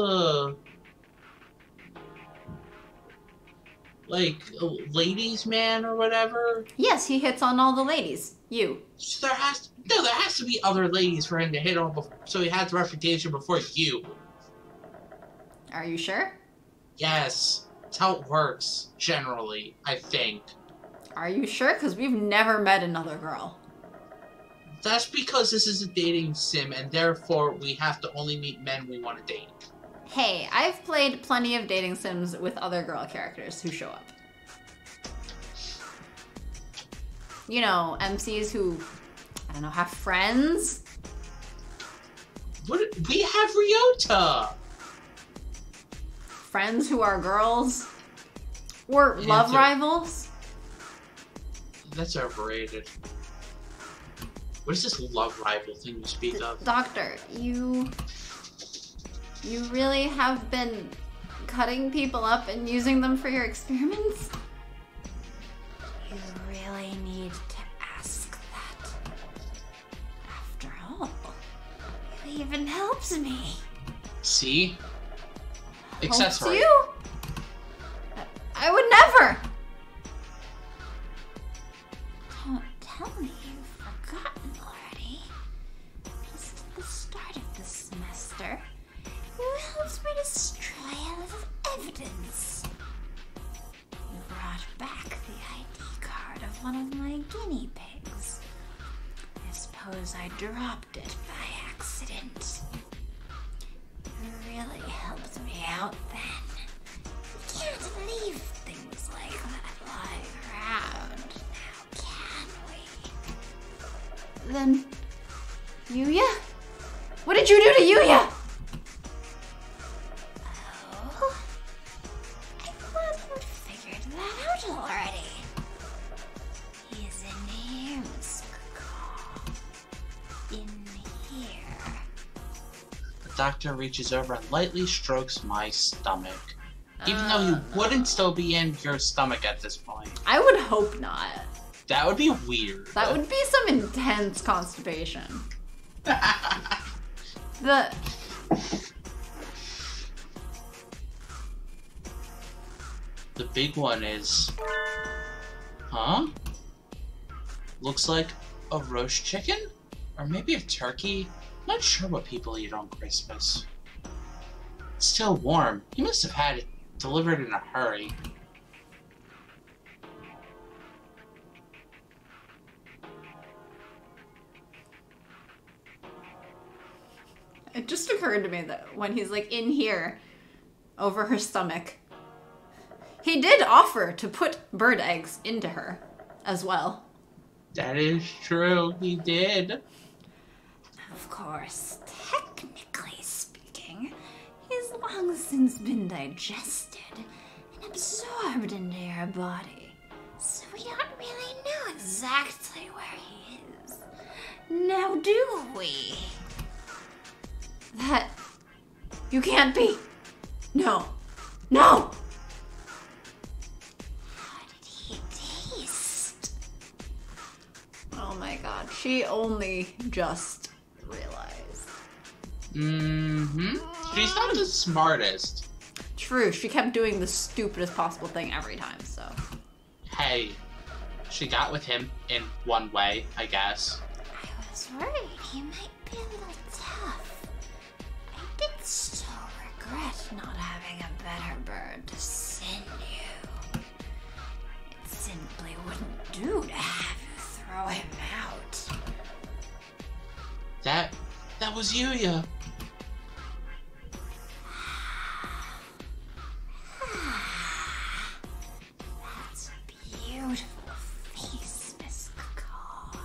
like a ladies' man or whatever? Yes, he hits on all the ladies. You. So there has to be other ladies for him to hit on before, so he has the reputation before you. Are you sure? Yes, that's how it works generally. I think. Are you sure? Because we've never met another girl. That's because this is a dating sim, and therefore we have to only meet men we want to date. Hey, I've played plenty of dating sims with other girl characters who show up. You know, MCs who, I don't know, have friends? What? We have Ryota! Friends who are girls? Or love rivals? That's overrated. What is this love rival thing you speak of? Doctor, you really have been cutting people up and using them for your experiments? You really need to ask that. After all, it even helps me. See? Helps Accessory. you? I would never! Don't tell me you've forgotten already. Just at the start of the semester, you helped me destroy a little evidence. You brought back the ID card of one of my guinea pigs. I suppose I dropped it by accident. You really helped me out then. You can't leave things like that lying around, now can we? Then, Yuya? What did you do to Yuya? Oh? I thought you'd figured that out already. He's in here, Miss Cacaw. In here. The doctor reaches over and lightly strokes my stomach. Even though you wouldn't still be in your stomach at this point. I would hope not. That would be weird. That would be some intense constipation. The big one is... Huh? Looks like a roast chicken? Or maybe a turkey? Not sure what people eat on Christmas. It's still warm. You must have had it delivered in a hurry. It just occurred to me that when he's like in here, over her stomach, he did offer to put bird eggs into her as well. That is true, he did. Of course, technically speaking, he's long since been digested and absorbed into your body. So we don't really know exactly where he How do we? That you can't be. No. No! How did he taste? Oh my god, she only just realized. Mm-hmm. She's not the smartest. True, she kept doing the stupidest possible thing every time, so. Hey, she got with him in one way, I guess. I was worried he might be a little tough. I did so regret not having a better bird to send you. It simply wouldn't do to have you throw him out. That was Yuya. That's a beautiful face, Miss Cacaw.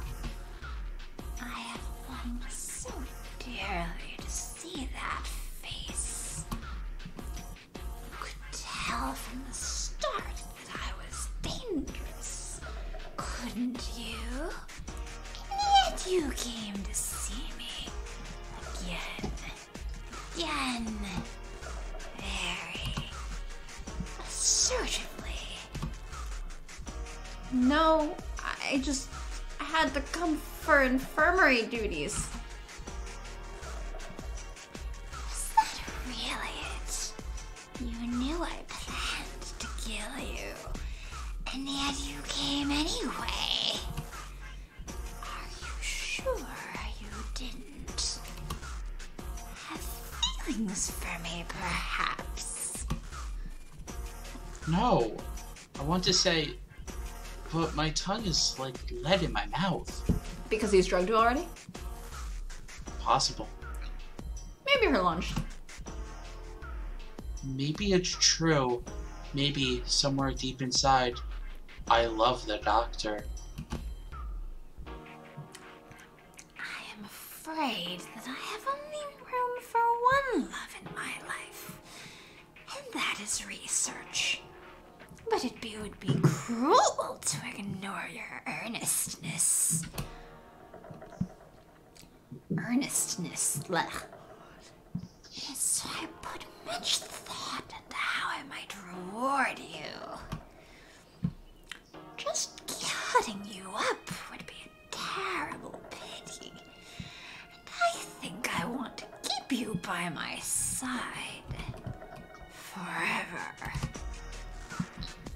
I have longed so dearly to see that face. You could tell from the start that I was dangerous, couldn't you? And yet you came to see me again. Very assertively. No, I had to come for infirmary duties. Was that really it? You knew I planned to kill you, and yet you came anyway. Are you sure you didn't have feelings for me, perhaps? No. I want to say, but my tongue is like lead in my mouth. Because he's drugged you already? Possible. Maybe her lunch. Maybe it's true. Maybe somewhere deep inside, I love the doctor. I am afraid that I have only room for one love in my life, and that is research. But it would be cruel to ignore your earnestness. Blech. So I put much thought into how I might reward you. Just cutting you up would be a terrible pity. And I think I want to keep you by my side forever.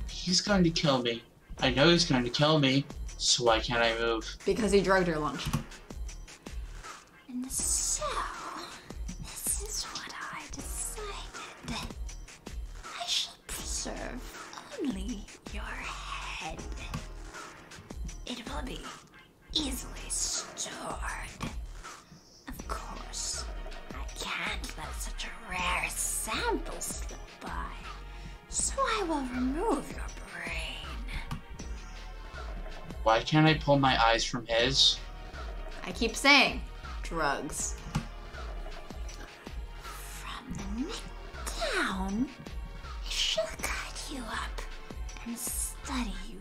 He's going to kill me. I know he's going to kill me, so why can't I move? Because he drugged her lunch. And so, this is what I decided. I shall preserve only your head. It will be easily stored. Of course, I can't let such a rare sample slip by, so I will remove your brain. Why can't I pull my eyes from his? I keep saying, drugs. From the neck down, I shall cut you up and study you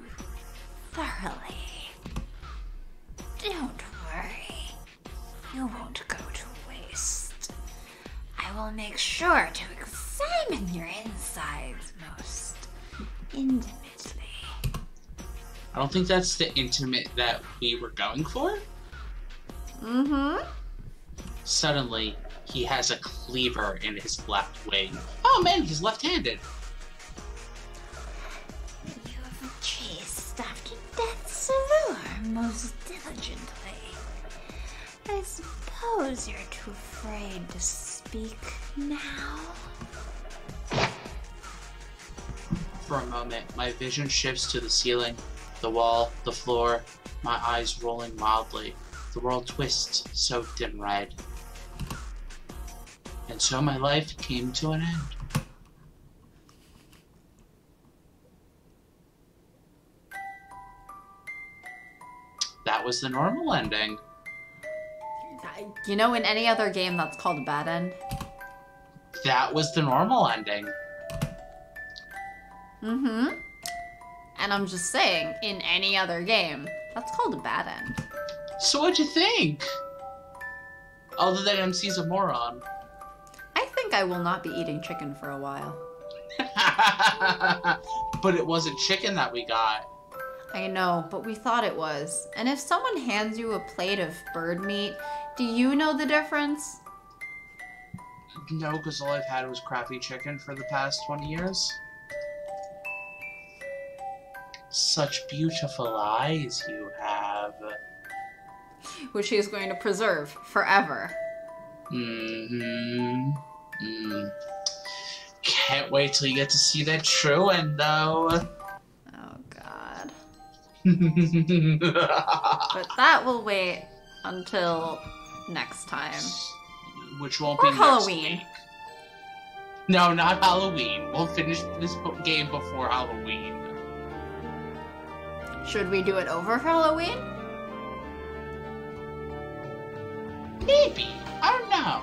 thoroughly. Don't worry, you won't go to waste. I will make sure to examine your insides most intimately. I don't think that's the intimate that we were going for. Mm-hmm. Suddenly, he has a cleaver in his left wing. Oh man, he's left-handed. You have chased after death's allure most diligently. I suppose you're too afraid to speak now? For a moment, my vision shifts to the ceiling, the wall, the floor, my eyes rolling wildly. The world twists, soaked in red. And so my life came to an end. That was the normal ending. You know, in any other game, that's called a bad end. That was the normal ending. Mm-hmm. And I'm just saying, in any other game, that's called a bad end. So what'd you think? Other than MC's a moron. I think I will not be eating chicken for a while. But it wasn't chicken that we got. I know, but we thought it was. And if someone hands you a plate of bird meat, do you know the difference? No, because all I've had was crappy chicken for the past 20 years. Such beautiful eyes you have. Which he is going to preserve forever. Mm-hmm. Can't wait till you get to see that true end, though. Oh, God. But that will wait until next time. Which won't Or be Halloween. Next week. No, not Halloween. We'll finish this game before Halloween. Should we do it over Halloween? Maybe. I don't know.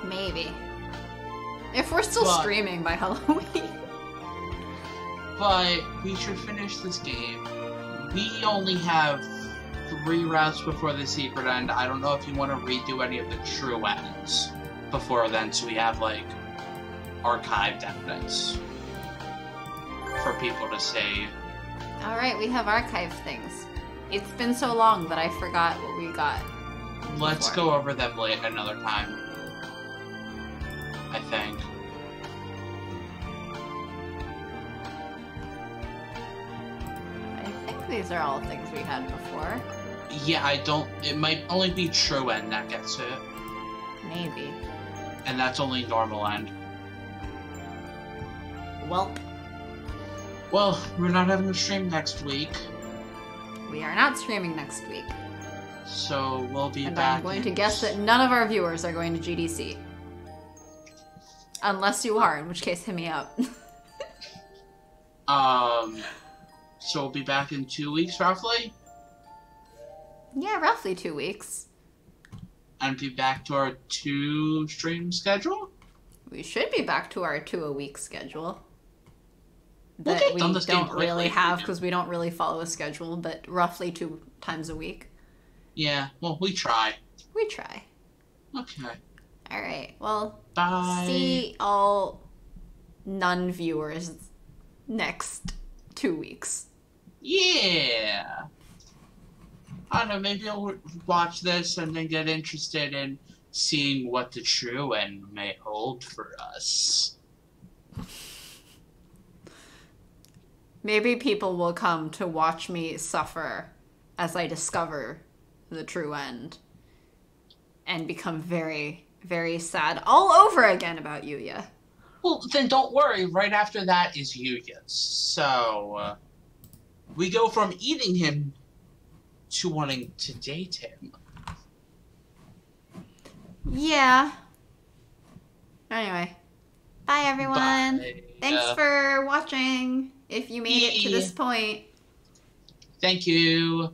Maybe. If we're still streaming by Halloween. But we should finish this game. We only have 3 routes before the secret end. I don't know if you want to redo any of the true ends before then, so we have, like, archived evidence for people to save. Alright, we have archived things. It's been so long that I forgot what we got. Let's go over them late another time. I think. I think these are all things we had before. Yeah, I don't... It might only be true end that gets it. Maybe. And that's only normal end. Welp. Well, we're not having a stream next week. We are not streaming next week. So we'll be And back. I'm going to guess that none of our viewers are going to GDC. Unless you are, in which case hit me up. So we'll be back in 2 weeks, roughly? Yeah, roughly 2 weeks. And be back to our 2 stream schedule? We should be back to our 2-a-week schedule. We'll That get we done this game don't really quickly. have because we don't really follow a schedule, but roughly 2 times a week. Yeah, well, we try. We try. Okay. Alright, well, Bye. see all non-viewers next 2 weeks. Yeah. I don't know, maybe I'll watch this and then get interested in seeing what the true end may hold for us. Maybe people will come to watch me suffer as I discover the true end and become very, very sad all over again about Yuya. Well, then don't worry. Right after that is Yuya. So, we go from eating him to wanting to date him. Yeah. Anyway. Bye, everyone. Bye. Thanks for watching, if you made it to this point. Thank you.